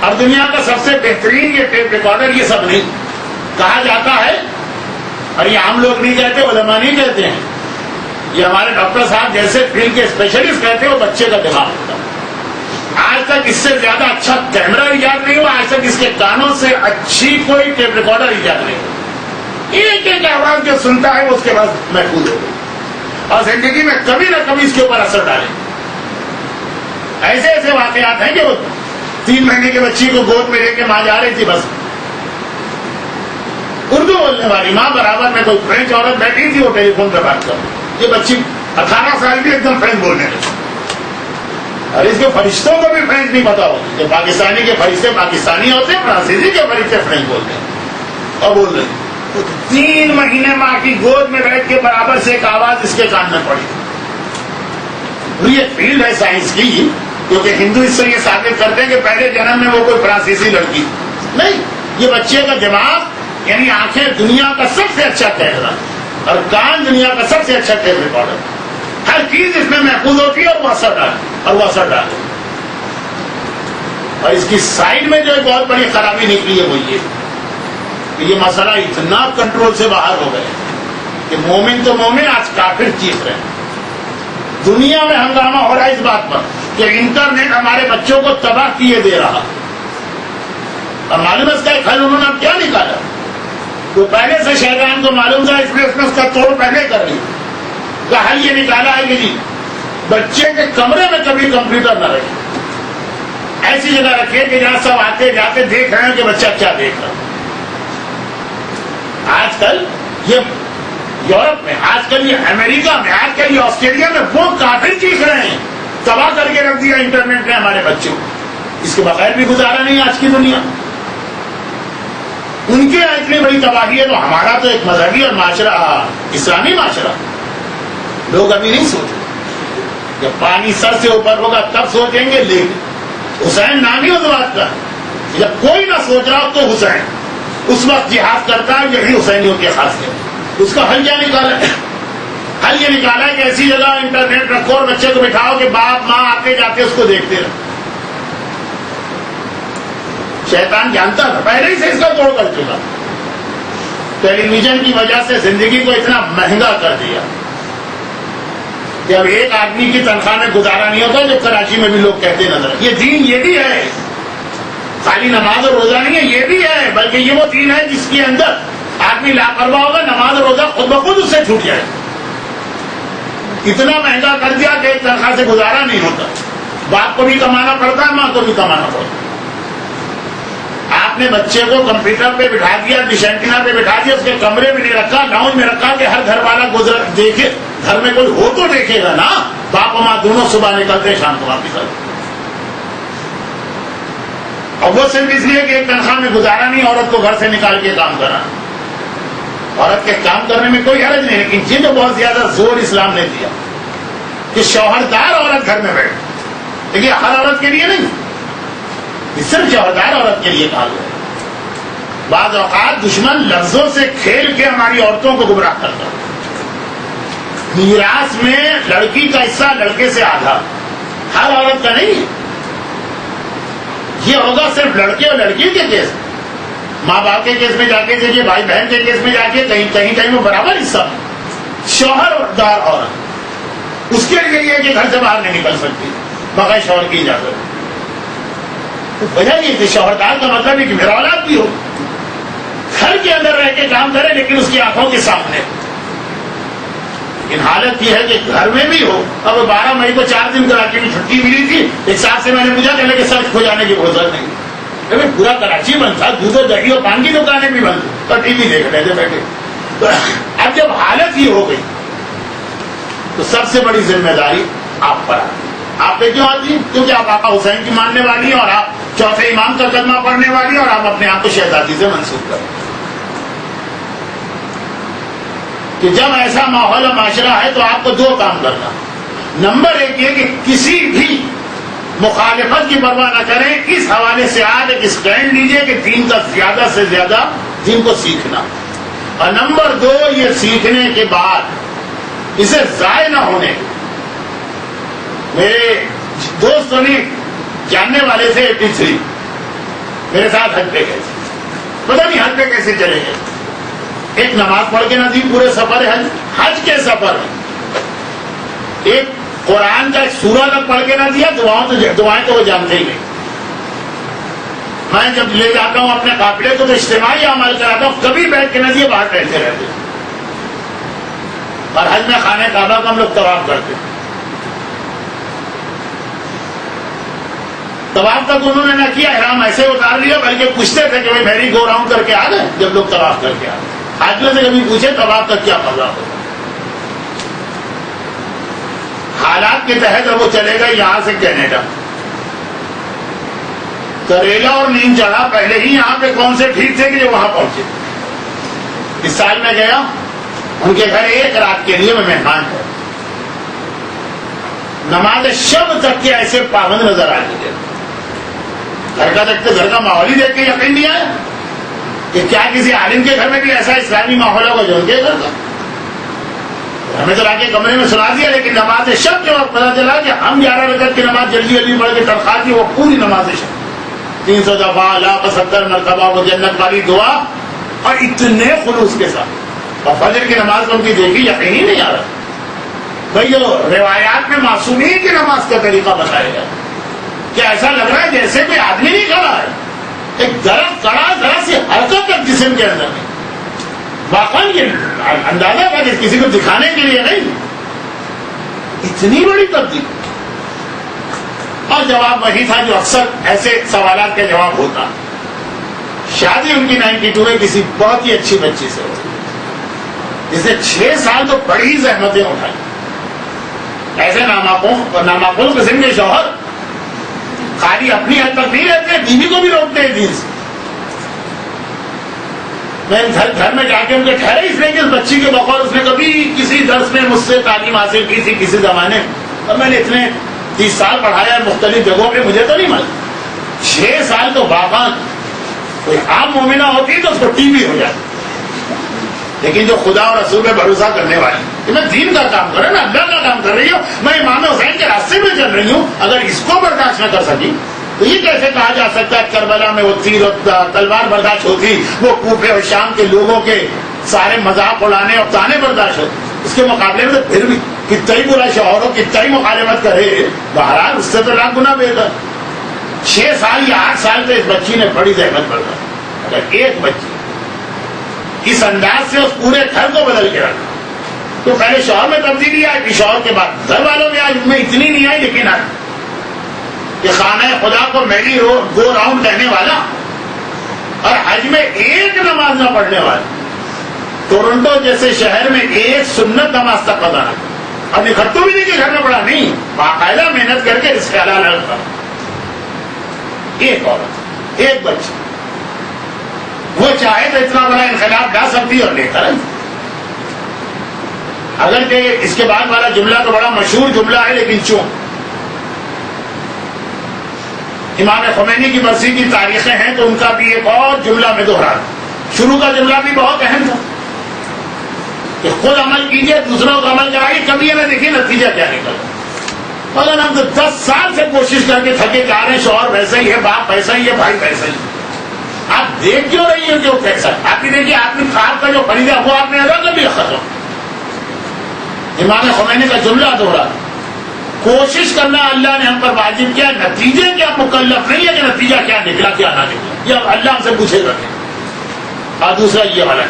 B: اور دنیا کا سب سے بہترین یہ ٹیپ ریکارڈر, یہ سب نہیں کہا جاتا ہے, اور یہ عام لوگ نہیں کہتے, علماء نہیں کہتے ہیں, یہ ہمارے ڈاکٹر صاحب جیسے فیلڈ کے اسپیشلسٹ کہتے ہیں, وہ بچے کا دماغ ہوتا ہے. آج تک اس سے زیادہ اچھا کیمرہ ایجاد نہیں ہوا, آج تک اس کے کانوں سے اچھی کوئی ٹیپ ریکارڈر ایجاد نہیں ہوا. ایک ایک آواز جو سنتا ہے وہ اس کے بعد محفوظ ہو گئی, اور زندگی میں کبھی نہ کبھی اس کے اوپر اثر ڈالے. ایسے ایسے واقعات ہیں کہ وہ 3 مہینے کے بچی کو گود میں لے کے ماں جا رہی تھی, بس اردو بولنے والی ماں برابر میں کوئی فرینچ عورت بیٹھی تھی, وہ ٹیلی فون پہ بات کر, یہ بچی 18 سال کی ایک دم فرینچ بولنے لگی. اور اس کے فرشتوں کو بھی فرینچ نہیں پتا ہوتی, کہ پاکستانی کے فرشتے پاکستانی ہوتے ہیں, فرانسیسی کے فرشتے فرینچ بولتے ہیں, اور بول رہے 3 مہینے ماں کی گود میں بیٹھ کے برابر سے ایک آواز اس کے کان میں پڑی. یہ فیلڈ ہے سائنس کی, کیونکہ ہندو اس سے یہ ثابت کرتے ہیں کہ پہلے جنم میں وہ کوئی فرانسیسی لڑکی نہیں. یہ بچے کا دماغ یعنی آنکھیں دنیا کا سب سے اچھا کیمرہ اور کان دنیا کا سب سے اچھا ٹیپ ریکارڈر. ہر چیز اس میں محفوظ ہوتی ہے اور وہ اثر ڈالے. اور اس کی سائڈ میں جو ایک بہت بڑی خرابی نکلی ہے وہ یہ کہ یہ مسئلہ اتنا کنٹرول سے باہر ہو گیا کہ مومن تو مومن آج کافر چیخ رہے ہیں. دنیا میں ہنگامہ ہو رہا ہے اس بات پر کہ انٹرنیٹ ہمارے بچوں کو تباہ کیے دے رہا. اور معلوم ہے اس کا ایک حل انہوں نے کیا نکالا, تو پہلے سے شیطان کو معلوم تھا, اس لیے اس نے اس کا توڑ پہلے کر لی. کا حل یہ نکالا ہے کہ جی بچے کے کمرے میں کبھی کمپیوٹر نہ رکھے, ایسی جگہ رکھے کہ جہاں سب آتے جاتے دیکھ رہے ہیں کہ بچہ کیا دیکھ رہا ہے. آج کل یہ یورپ میں, آج کل یہ امریکہ میں, آج کل یہ آسٹریلیا میں وہ کافر چیخ رہے ہیں, تباہ کر کے رکھ دیا انٹرنیٹ نے ہمارے بچوں. اس کے بغیر بھی گزارا نہیں آج کی دنیا. ان کے اتنی بڑی تباہی ہے, تو ہمارا تو ایک مذہبی اور معاشرہ اسلامی معاشرہ. لوگ ابھی نہیں سوچے, جب پانی سر سے اوپر ہوگا تب سوچیں گے. لیکن حسین نام ہی اس بات کا, جب کوئی نہ سوچ رہا ہو تو حسین اس وقت جہاد کرتا ہے. یہی حسینیوں کی خاصیت. اس کا حل کیا نکالا؟ حل یہ نکالا ہے کہ ایسی جگہ انٹرنیٹ رکھو اور بچے کو بٹھاؤ کہ باپ ماں آتے جاتے اس کو دیکھتے رہو. شیطان جانتا تھا پہلے ہی سے اس کا توڑ کر چکا. ٹیلی ویژن کی وجہ سے زندگی کو اتنا مہنگا کر دیا کہ اب ایک آدمی کی تنخواہ میں گزارا نہیں ہوتا, جو کراچی میں بھی لوگ کہتے نظر. یہ دین یہ بھی ہے, خالی نماز اور روزہ نہیں ہے, یہ بھی ہے, بلکہ یہ وہ دین ہے جس کے اندر آدمی لاپرواہ ہوگا, نماز اور روزہ خود بخود اس سے چھوٹ جائے. اتنا مہنگا کر دیا کہ ایک تنخواہ سے گزارا نہیں ہوتا. باپ کو بھی کمانا پڑتا ہے, ماں کو بھی کمانا پڑتا ہے. آپ نے بچے کو کمپیوٹر پہ بٹھا دیا, ڈش اینٹینا پہ بٹھا دیا, اس کے کمرے میں نہیں رکھا, لاؤنج میں رکھا کہ ہر گھر والا گزر دیکھے. گھر میں کوئی ہو تو دیکھے گا نا. باپ اور ماں دونوں صبح نکلتے شام کو واپس آتے. اور وہ صرف اس لیے کہ ایک تنخواہ میں گزارا نہیں, عورت کو گھر سے نکال کے کام کرا. عورت کے کام کرنے میں کوئی حرج نہیں, لیکن یہ جو بہت زیادہ زور اسلام نے دیا کہ شوہردار عورت گھر میں بیٹھے. لیکن ہر عورت کے لیے نہیں, یہ صرف شوہردار عورت کے لیے کہا گیا. بعض اوقات دشمن لفظوں سے کھیل کے ہماری عورتوں کو گمراہ کرتا. میراث میں لڑکی کا حصہ لڑکے سے آدھا, ہر عورت کا نہیں. یہ ہوگا صرف لڑکے اور لڑکی کے کیس, ماں باپ کے کیس میں جا کے دیکھیے, بھائی بہن کے کیس میں جا کے کہیں وہ برابر حصہ. شوہر دار عورت اس کے لیے یہ کہ گھر سے باہر نہیں نکل سکتی بغیر شوہر کی اجازت. وجہ یہ کہ شوہردار کا مطلب ہے کہ میرا اولاد بھی ہو, گھر کے اندر رہ کے کام کرے لیکن اس کی آنکھوں کے سامنے. لیکن حالت یہ ہے کہ گھر میں بھی ہو. اب 12 مئی کو 4 دن کراچی میں چھٹی ملی تھی, ایک ساتھ سے میں نے پوچھا کہ سڑک کھو جانے کی کوئی ضرورت نہیں. پورا کراچی بند تھا, دودھ اور دہی اور پان کی دکانیں بھی بند تھی, اور ٹی وی دیکھ رہے تھے بیٹھے. اب جب حالت یہ ہو گئی تو سب سے بڑی ذمہ داری آپ پر آئی. آپ پہ کیوں آتی؟ کیونکہ آپ آقا حسین کی ماننے والی ہیں, اور آپ چوتھے امام کا کلمہ پڑھنے والی ہیں, اور آپ اپنے آپ کو شہزادی سے منسوب کریں. کہ جب ایسا ماحول و معاشرہ ہے تو آپ کو دو کام کرنا. نمبر ایک یہ کہ کسی بھی مخالفت کی پرواہ نہ کریں. اس حوالے سے آپ ایک اسٹینڈ لیجئے کہ دین کا زیادہ سے زیادہ دین کو سیکھنا. اور نمبر دو یہ سیکھنے کے بعد اسے ضائع نہ ہونے. میرے دوستوں نے جاننے والے سے 83 میرے ساتھ حج پہ گئے, پتہ نہیں حج پہ کیسے چلے گئے. ایک نماز پڑھ کے نہ دی پورے سفر حج کے سفر میں, ایک قرآن کا ایک سورہ تک پڑھ کے نہ دیا. دعائیں تو وہ جانتے ہی نہیں. میں جب لے جاتا ہوں اپنے قافلے کو تو اجتماعی عمل کراتا ہوں, کبھی بیٹھ کے نہ دیے, باہر بیٹھتے رہتے. اور حج میں خانہ کعبہ کا ہم لوگ طواف کرتے. طواف تک انہوں نے نہ کیا, احرام ایسے اتار لیا, بلکہ پوچھتے تھے کہ میری گو راؤنڈ کر کے آ گئے. جب لوگ طواف کر کے آ گئے, حج میں سے کبھی پوچھے طواف تک کیا مزہ ہوگا. حالات کے تحت وہ چلے گا یہاں سے کینیڈا, کریلا اور نیند چڑھا. پہلے ہی یہاں پہ کون سے ٹھیک تھے کہ جو وہاں پہنچے. اس سال میں گیا ان کے گھر ایک رات کے لیے میں مہمان ہوں. نماز شب تک کے ایسے پابند نظر آ گئے. گھر کا دیکھتے, گھر کا ماحول ہی دیکھ کے یقین نہیں آیا کہ کیا کسی عالم کے گھر میں بھی ایسا اسلامی ماحول ہوگا جو ان کے گھر کا. ہمیں تو لا کے کمرے میں سنا دیا, لیکن نماز شب کے وقت پتا چلا کہ ہم 11 رکعت کی نماز جلدی جلدی پڑھ کے تنخواہ کی, وہ پوری نماز شب 300 دفعہ لا 75 مرتبہ وہ جنت والی دعا, اور اتنے خلوص کے ساتھ. اور فجر کی نماز کو ان کی دیکھی یقین ہی نہیں آ رہا. بھائی جو روایات میں معصومین کی نماز کا طریقہ بتایا گیا کہ ایسا لگ رہا ہے جیسے کوئی آدمی نہیں کھڑا ہے, ایک درخت کڑا, ذرا سی حرکت ہے جسم کے اندر میں. واقعی یہ اندازہ تھا کہ کسی کو دکھانے کے لیے نہیں, اتنی بڑی تبدیلی. اور جواب وہی تھا جو اکثر ایسے سوالات کا جواب ہوتا. شادی ان کی 92 میں کسی بہت ہی اچھی بچی سے ہوئی, جس نے 6 سال تو بڑی زحمتیں اٹھائی. ایسے نامعقول قسم کے شوہر خالی اپنی حد تک نہیں رہتے, بیوی کو بھی روکتے ہیں دین سے. میں گھر میں جا کے ان کے ٹھہرے اس لیے کہ اس بچی کے بقول اس نے کبھی کسی درس میں مجھ سے تعلیم حاصل کی تھی کسی زمانے میں, اور میں نے اتنے 30 سال پڑھایا ہے مختلف جگہوں پہ, مجھے تو نہیں معلوم. 6 سال تو واقعا کوئی عام مومنہ ہوتی تو اس کو ٹی وی ہو جاتی, لیکن جو خدا اور رسول پہ بھروسہ کرنے والی کہ میں دین کا کام کر رہا ہوں, اللہ کا کام کر رہی ہوں, میں امام حسین کے راستے میں چل رہی ہوں, اگر اس کو برداشت نہ کر سکی تو یہ کیسے کہا جا سکتا ہے کربلا میں وہ تیر اور تلوار برداشت ہوتی, وہ کوفے اور شام کے لوگوں کے سارے مذاق اڑانے اور تانے برداشت ہوتے. اس کے مقابلے میں تو پھر بھی کتنا ہی برا شوہر ہو, کتنا ہی مخالفت کرے, بہرحال اس سے تو لاکھ گنا بہتر. 6 سال یا 8 سال سے اس بچی نے بڑی زحمت برداشت. اگر ایک بچی اس انداز سے اس پورے گھر کو بدل کے رکھا تو پہلے شوہر میں تبدیلی آئی, پھر شوہر کے بعد گھر والوں میں آئی. ان میں اتنی نہیں آئی لیکن آئی کہ خانہ خدا کو میری گو راؤنڈ کہنے والا اور حج میں ایک نماز نہ پڑھنے والا, ٹورنٹو جیسے شہر میں ایک سنت نماز تک پتا نہ, اور نکھٹو بھی نہیں کہ گھر میں پڑھا, نہیں, باقاعدہ محنت کر کے رزق حلال کرتا. ایک عورت, ایک بچی, وہ چاہے تو اتنا بڑا انقلاب لا سکتی اور لے کر. اگر کہ اس کے بعد والا جملہ تو بڑا مشہور جملہ ہے, لیکن چون امام خمینی کی برسی کی تاریخیں ہیں تو ان کا بھی ایک اور جملہ میں دوہرا. شروع کا جملہ بھی بہت اہم تھا کہ خود عمل کیجئے, دوسروں کو عمل کرائیے, کبھی یہ نہ دیکھیے نتیجہ کیا نکلا. مگر ہم تو 10 سال سے کوشش کر کے تھکے جا رہے ہیں, شوہر ویسا ہی ہے, باپ ویسا ہی ہے, بھائی ویسا ہی. آپ دیکھ کیوں رہی ہیں کہ وہ کیسا ہے؟ آپ ہی دیکھیے آدمی خواب کا جو خریدا وہ آپ نے ادا کر لیا, ختم. امام خمینی کا جملہ دوہرا, کوشش کرنا اللہ نے ہم پر واجب کیا, نتیجے کیا مکلف نہیں ہے کہ نتیجہ کیا نکلا کیا نہ نکلا, یہ اللہ ہم سے پوچھے گا. اور دوسرا یہ والا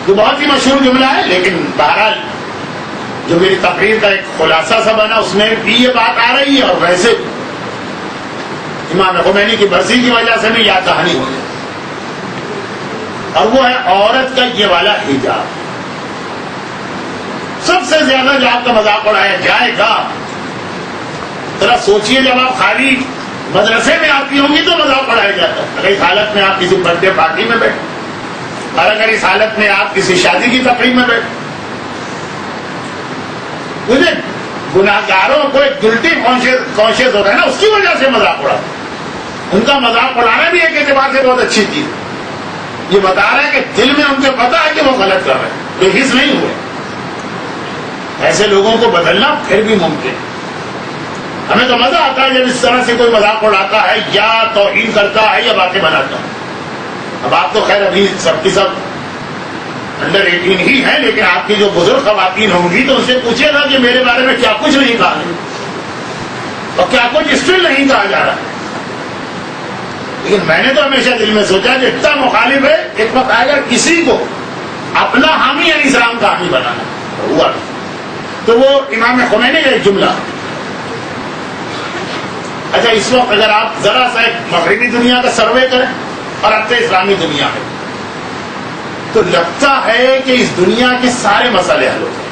B: جو بہت ہی مشہور جملہ ہے, لیکن بہرحال جو میری تقریر کا ایک خلاصہ سا بنا اس میں بھی یہ بات آ رہی ہے, اور ویسے امام خمینی کی برسی کی وجہ سے بھی یاد کہانی ہو گئی, اور وہ ہے عورت کا یہ والا حجاب. سب سے زیادہ جو آپ کا مذاق اڑایا جائے گا, ذرا سوچئے, جب آپ خالی مدرسے میں آتی ہوں گی تو مذاق اڑایا جاتا ہے, اگر اس حالت میں آپ کسی برتھ ڈے پارٹی میں بیٹھے اور اگر اس حالت میں آپ کسی شادی کی تقریب میں بیٹھے، مجھے گناہگاروں کو ایک گلٹی کانشیس ہوتا ہے نا، اس کی وجہ سے مذاق اڑاتا ہے. ان کا مذاق اڑانا بھی ایک اعتبار سے بہت اچھی چیز ہے. یہ بتا رہا ہے کہ دل میں ان کو پتا ہے کہ وہ غلط کر رہے ہیں، یہ حص نہیں ہوئے. ایسے لوگوں کو بدلنا پھر بھی ممکن ہے. ہمیں تو مزہ آتا ہے جب اس طرح سے کوئی مذاق اڑاتا ہے یا توہین کرتا ہے یا باتیں بناتا ہے. اب آپ تو خیر ابھی سب کی سب انڈر 18 ہی ہیں، لیکن آپ کی جو بزرگ خواتین ہوں گی تو ان سے پوچھے گا کہ میرے بارے میں کیا کچھ نہیں کہا ہے اور کیا کچھ اسٹل نہیں کہا جا رہا ہے. لیکن میں نے تو ہمیشہ دل میں سوچا کہ اتنا مخالف ہے، ایک وقت آئے گا کسی کو اپنا حامی یعنی اسلام کا حامی بنانا ہوا. تو وہ امام خمینی کا ایک جملہ. اچھا اس وقت اگر آپ ذرا سا مغربی دنیا کا سروے کریں اور اب اسلامی دنیا میں، تو لگتا ہے کہ اس دنیا کے سارے مسئلے حل ہوتے ہیں.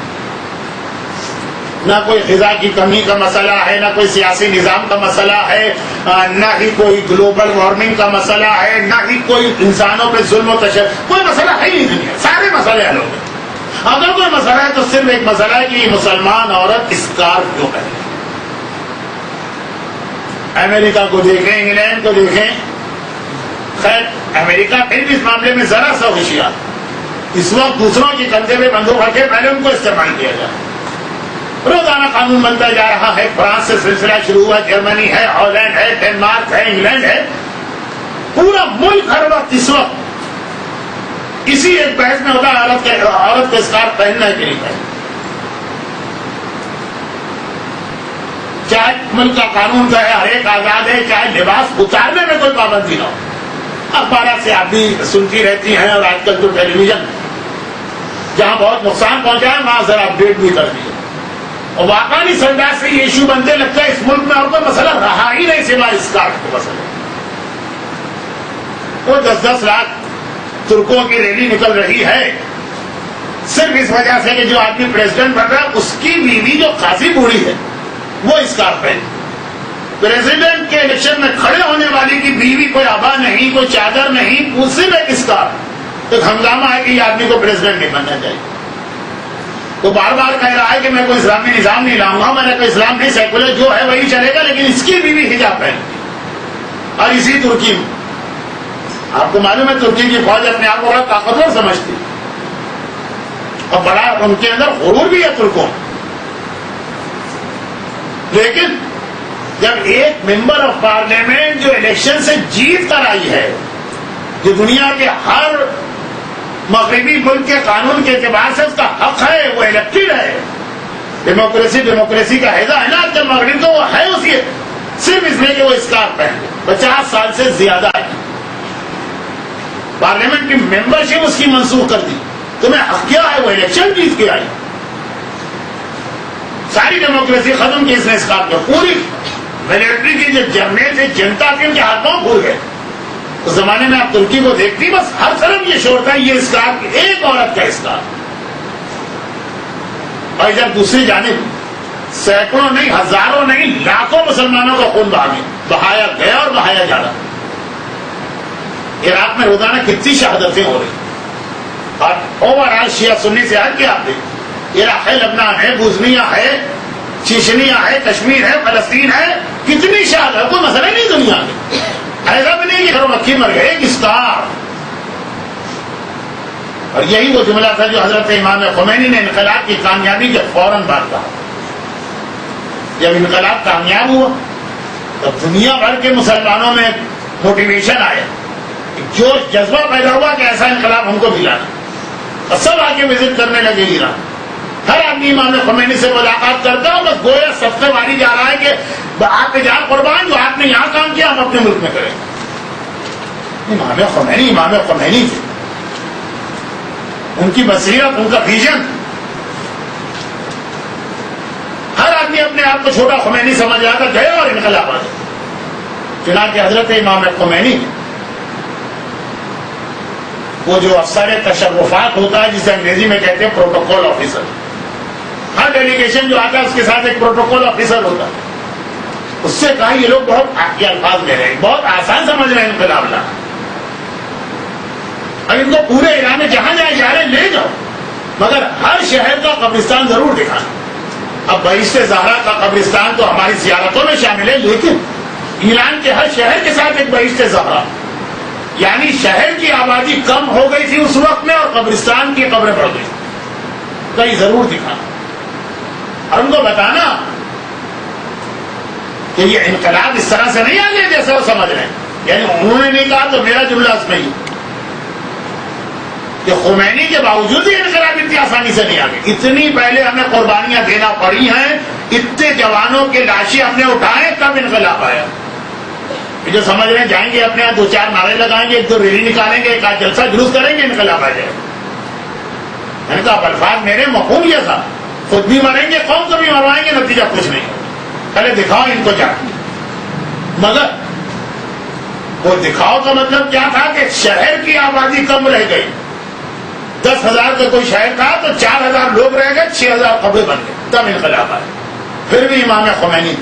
B: نہ کوئی غذا کی کمی کا مسئلہ ہے، نہ کوئی سیاسی نظام کا مسئلہ ہے، نہ ہی کوئی گلوبل وارمنگ کا مسئلہ ہے، نہ ہی کوئی انسانوں پہ ظلم و تشدد. کوئی مسئلہ ہے ہی نہیں دنیا، سارے مسئلے حل ہو گئے. اگر کوئی مسئلہ ہے تو صرف ایک مسئلہ ہے کہ یہ مسلمان عورت اسکارف کیوں پہنے. امریکہ کو دیکھیں، انگلینڈ کو دیکھیں. خیر امریکہ پھر بھی اس معاملے میں ذرا سا ہوشیار. اس وقت دوسروں کے کندھے پہ بندوق رکھے پہلے ان کو استعمال کیا جائے. روزانہ قانون بنتا جا رہا ہے. فرانس سے سلسلہ شروع ہوا، جرمنی ہے، ہالینڈ ہے، ڈنمارک ہے، انگلینڈ ہے. پورا ملک ہر وقت اس وقت اسی ایک بحث میں ہوتا ہے عورت کو اسکارف پہننا ہے کہ نہیں پہننا. چاہے ملک کا قانون کا ہے، ہر ایک آزاد ہے، چاہے لباس اتارنے میں کوئی پابندی نہ ہو. اخبارات سے آپ بھی سنتی رہتی ہیں، اور آج کل تو ٹیلی ویژن جہاں بہت نقصان پہنچا ہے وہاں ذرا اپڈیٹ بھی کر دی. اور واقعی سردار سے یہ ایشو بنتے لگتا ہے اس ملک میں اور کوئی مسئلہ رہا ہی نہیں سوائے اسکارف کو مسئلہ. وہ 10-10 لاکھ ترکوں کی ریلی نکل رہی ہے صرف اس وجہ سے کہ جو آدمی پریزیڈنٹ بن رہا ہے اس کی بیوی جو قاضی بوڑھی ہے وہ اسکارف پہنے. پریزیڈنٹ کے الیکشن میں کھڑے ہونے والی کی بیوی کوئی آبا نہیں، کوئی چادر نہیں، صرف ایک اسکارف. ایک ہنگامہ ہے کہ یہ آدمی کو پریزیڈنٹ نہیں بننا چاہیے. وہ بار بار کہہ رہا ہے کہ میں کوئی اسلامی نظام نہیں لاؤں گا، میں نے کوئی اسلام نہیں، سیکولر جو ہے وہی چلے گا، لیکن اس کی بیوی حجاب پہنتی. اور اسی ترکی میں آپ کو معلوم ہے ترکی کی فوج اپنے آپ کو بڑا طاقتور سمجھتی اور بڑا ان کے اندر غرور بھی ہے ترکوں. لیکن جب ایک ممبر آف پارلیمنٹ جو الیکشن سے جیت کر آئی ہے، جو دنیا کے ہر مغربی ملک کے قانون کے اعتبار سے اس کا حق ہے، وہ الیکٹڈ ہے. ڈیموکریسی کا حیضہ ہے نا آج کل مغرب، تو وہ ہے اسی صرف اس لیے کہ وہ اسکارف پہنے. 50 سال سے زیادہ ہے. پارلیمنٹ کی ممبرشپ اس کی منسوخ کر دی. تمہیں حق کیا ہے؟ وہ الیکشن جیت کے آئی. ساری ڈیموکریسی ختم کی اس نے اسکارف کر. پوری ملٹری کی جو جرنیل تھے جنتا کے ان کے ہاتھوں بھول گئے. اس زمانے میں آپ ترکی کو دیکھتی بس ہر طرف یہ شور تھا یہ اسکارف، ایک عورت کا اسکارف. اور جب دوسری جانب سینکڑوں نہیں، ہزاروں نہیں، لاکھوں مسلمانوں کا خون بہایا گیا اور بہایا جا رہا. عراق میں روزانہ کتنی شہادتیں ہو رہی اور اوور آل شیعہ سنی سے ہٹ کے آپ دیکھیں. عراق ہے، لبنان ہے، بوزنیا ہے، چیچنیا ہے، کشمیر ہے، فلسطین ہے. کتنی شہادت، کوئی مسئلہ نہیں دنیا میں. ایسا بھی نہیں کہ گھروں مکھی مر گئے، ایک اسکار. اور یہی وہ جملہ تھا جو حضرت امام خمینی نے انقلاب کی کامیابی کے فوراً بعد کہا. جب انقلاب کامیاب ہوا تو دنیا بھر کے مسلمانوں میں موٹیویشن آیا، جوش جذبہ پیدا ہوا کہ ایسا انقلاب ہم کو بھی لانا. اور سب آ کے وزٹ کرنے لگے ایران. ہر آدمی امام خمینی سے ملاقات کرتا ہے، بس گویا سب سے واری جا رہا ہے کہ آپ کے جان قربان، جو آپ نے یہاں کام کیا ہم اپنے ملک میں کریں. امام خمینی تھے، ان کی بصیرت، ان کا ویژن. ہر آدمی اپنے آپ کو چھوٹا خمینی سمجھ رہا تھا، گئے اور انقلاب آ گیا. چنانچہ حضرت امام خمینی وہ جو افسر تشرفات ہوتا ہے جسے انگریزی میں کہتے ہیں پروٹوکول آفیسر، ہر ڈیلیگیشن جو آتا ہے اس کے ساتھ ایک پروٹوکول آفیسر ہوتا ہے. اس سے کہا یہ لوگ بہت یہ الفاظ لے رہے ہیں، بہت آسان سمجھ رہے ہیں انقلاب لانا. اب ان کو پورے علاقے میں جہاں جہاں جا رہے لے جاؤ، مگر ہر شہر کا قبرستان ضرور دکھانا۔ اب بہشت زہرا کا قبرستان تو ہماری زیارتوں میں شامل ہے، لیکن ایران کے ہر شہر کے ساتھ ایک بہشت زہرا، یعنی شہر کی آبادی کم ہو گئی تھی اس وقت میں اور قبرستان کی قبریں بڑھ گئی، کہیں ضرور دکھانا اور ان کو بتانا کہ یہ انقلاب اس طرح سے نہیں آ گیا جیسے وہ سمجھ رہے ہیں۔ یعنی انہوں نے نہیں کہا تو میرا جملہ اس میں ہی کہ خمینی کے باوجود ہی انقلاب اتنی آسانی سے نہیں آ گئی، اتنی پہلے ہمیں قربانیاں دینا پڑی ہیں، اتنے جوانوں کے لاشیں ہم نے اٹھائے تب انقلاب آیا۔ جو سمجھ رہے ہیں جائیں گے اپنے یہاں 2-4 نعرے لگائیں گے، ایک 2 ریلی نکالیں گے، ایک آدھ جلسہ جلوس کریں گے، انقلاب آ جائے۔ میں نے کہا الفاظ میرے مفہوم یہ تھا، خود بھی مریں گے، قوم کو بھی مروائیں گے، نتیجہ کچھ نہیں، پہلے دکھاؤ ان کو جا۔ مگر وہ دکھاؤ کا مطلب کیا تھا کہ شہر کی آبادی کم رہ گئی، 10,000 کا کوئی شہر تھا تو 4,000 لوگ رہ گئے، 6,000 قبریں بن گئے، تب انقلاب آئے۔ پھر بھی امام خمینی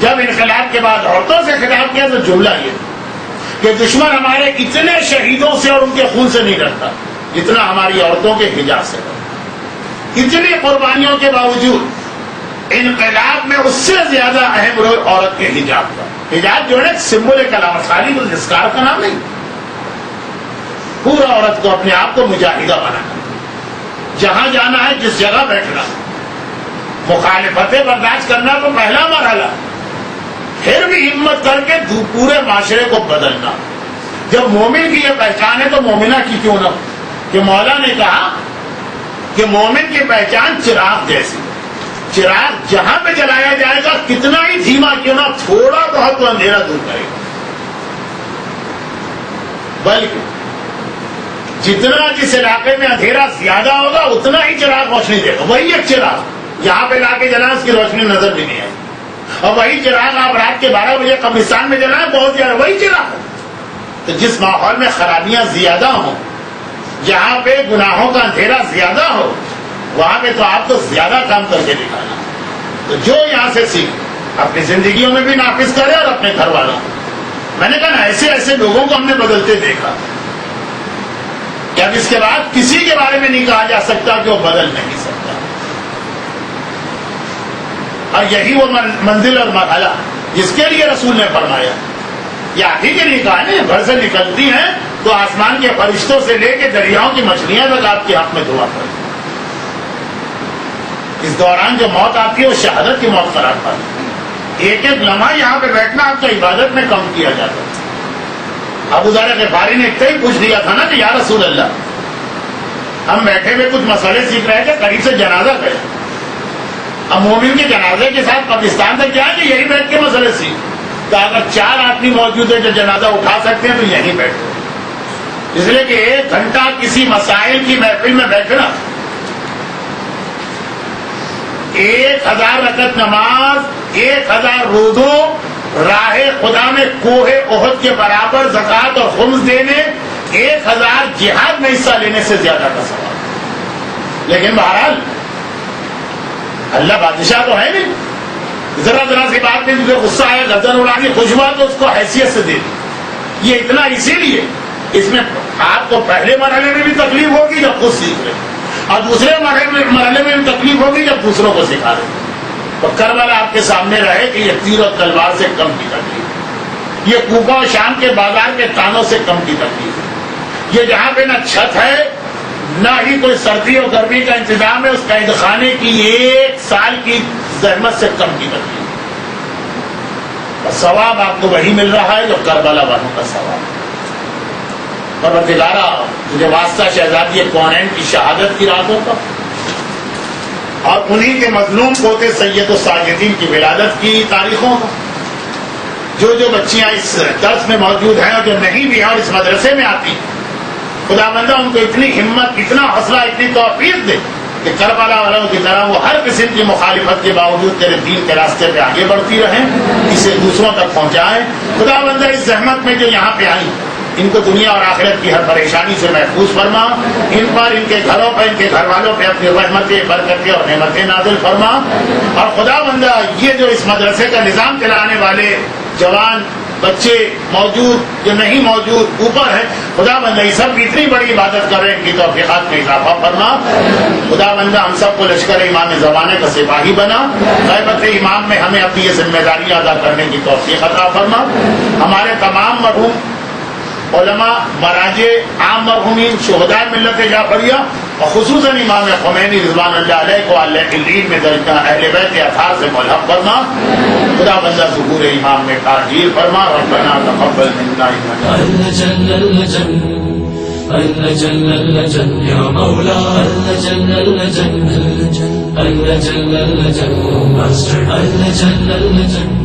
B: جب انقلاب کے بعد عورتوں سے خطاب کیا تو جملہ یہ کہ دشمن ہمارے اتنے شہیدوں سے اور ان کے خون سے نہیں ڈرتا جتنا ہماری عورتوں کے حجاب سے ڈرتا۔ اتنی قربانیوں کے باوجود انقلاب میں اس سے زیادہ اہم رول عورت کے حجاب کا۔ حجاب جو ہے سمبل کلام، خالی الاسکار کا نام نہیں، پورا عورت کو اپنے آپ کو مجاہدہ بنانا، جہاں جانا ہے جس جگہ بیٹھنا، مخالفتیں برداشت کرنا تو پہلا مرحلہ، پھر بھی ہمت کر کے پورے معاشرے کو بدلنا۔ جب مومن کی یہ پہچان ہے تو مومنہ کی کیوں نہ؟ کہ مولا نے کہا کہ مومن کی پہچان چراغ جیسی، چراغ جہاں پہ جلایا جائے گا کتنا ہی دھیما کیوں نہ، تھوڑا بہت تو اندھیرا دور کرے گا، بلکہ جتنا جس علاقے میں اندھیرا زیادہ ہوگا اتنا ہی چراغ روشنی دے گا۔ وہی ایک چراغ یہاں پہ لا کے جلائیں اس کی روشنی نظر بھی نہیں آئی، اور وہی چراغ آپ رات کے 12 بجے قبرستان میں جلائیں بہت زیادہ وہی چراغ ہے۔ تو جس ماحول میں خرابیاں زیادہ ہوں، جہاں پہ گناہوں کا اندھیرا زیادہ ہو، وہاں پہ تو آپ کو زیادہ کام کر کے دکھانا۔ تو جو یہاں سے سیکھ اپنی زندگیوں میں بھی نافذ کرے اور اپنے گھر والوں کو۔ میں نے کہا نا ایسے ایسے لوگوں کو ہم نے بدلتے دیکھا کہ اب اس کے بعد کسی کے بارے میں نہیں کہا جا سکتا کہ وہ بدل نہیں سکتا۔ اور یہی وہ منزل اور مرحلہ جس کے لیے رسول نے فرمایا، یہ آپ ہی کے لیے کہا ہے، گھر سے نکلتی ہیں تو آسمان کے فرشتوں سے لے کے دریاؤں کی مچھلیاں تک آپ کے حق میں دعا کریں۔ اس دوران جو موت آتی ہے وہ شہادت کی موت قرار پاتی، ایک ایک لمحہ یہاں پہ بیٹھنا آپ کا عبادت میں کم کیا جاتا ہے۔ ابو ذر غفاری نے اتنا ہی پوچھ دیا تھا نا کہ یا رسول اللہ، ہم بیٹھے ہوئے کچھ مسئلے سیکھ رہے تھے، قریب سے جنازہ گئے، اب مومن کے جنازے کے ساتھ قبرستان تک کیا ہے کہ یہی بیٹھ کے مسئلے سیکھ، تو اگر 4 آدمی موجود ہیں جو جنازہ اٹھا سکتے ہیں تو یہیں بیٹھو، اس لیے کہ 1 گھنٹہ کسی مسائل کی محفل میں بیٹھنا 1000 رکعت نماز، 1000 روزوں، راہ خدا میں کوہ احد کے برابر زکوٰۃ اور خمس دینے، 1000 جہاد میں حصہ لینے سے زیادہ کا ثواب۔ لیکن بہرحال اللہ بادشاہ تو ہے نہیں، ذرا ذرا سی بات میں مجھے غصہ آیا، گردن اڑا دی، خوش ہوا تو اس کو حیثیت سے دے دی۔ یہ اتنا اسی لیے اس میں آپ کو پہلے مرحلے میں بھی تکلیف ہوگی جب خود سیکھ رہے، اور دوسرے مرحلے میں بھی تکلیف ہوگی جب دوسروں کو سکھا رہے۔ تو کربلا آپ کے سامنے رہے کہ یہ تیر اور تلوار سے کم کی تکلیف، یہ کوفہ اور شام کے بازار کے تانوں سے کم کی تکلیف، یہ جہاں پہ نہ چھت ہے نہ ہی کوئی سردی اور گرمی کا انتظام ہے، اس قید خانے کی 1 سال کی زحمت سے کم کی تکلیف، اور ثواب آپ کو وہی مل رہا ہے جو کربلا والوں کا ثواب ہے۔ پروردگارا مجھے واسطہ شہزادی کونین کی شہادت کی راتوں کا اور انہی کے مظلوم پوتے سید الساجدین کی ولادت کی تاریخوں کا۔ جو جو بچیاں اس درس میں موجود ہیں اور جو نہیں بھی ہیں اور اس مدرسے میں آتی ہیں، خدا بندہ ان کو اتنی ہمت، اتنا حوصلہ، اتنی توفیق دے کہ کربلا والوں کی طرح وہ ہر قسم کی مخالفت کے باوجود تیرے دین کے راستے پہ آگے بڑھتی رہیں، اسے دوسروں تک پہنچائیں۔ خدا بندہ اس زحمت میں جو یہاں پہ آئی ان کو دنیا اور آخرت کی ہر پریشانی سے محفوظ فرما، ان پر، ان کے گھروں پر، ان کے گھر والوں پہ اپنی رحمتیں، برکتیں اور نعمتیں نازل فرما۔ اور خدا بندہ یہ جو اس مدرسے کا نظام چلانے والے جوان بچے موجود جو نہیں موجود اوپر ہے، خدا بندہ یہ سب اتنی بڑی عبادت کر رہے ہیں ان کی توفیقات میں اضافہ فرما. خدا بندہ ہم سب کو لشکر امام زمانے کا سپاہی بنا. غیبت امام میں ہمیں اپنی یہ ذمہ داری ادا کرنے کی توفیق عطا فرما. ہمارے تمام مرحوم علماء، مراجع، عام مرحومین، شہداء ملت جعفریہ اور خصوصاً امام خمینی رضوان اللہ علیہ کو اللہ علین میں درجہ اہل بیت اطہار سے ملحق فرما. خدا بندہ ظہور امام میں تعجیل فرما. ربنا تقبل منا
C: اللجن اللجن اللجن اللجن یا مولا اللجن اللجن اللجن اللجن اللجن اللجن اللجن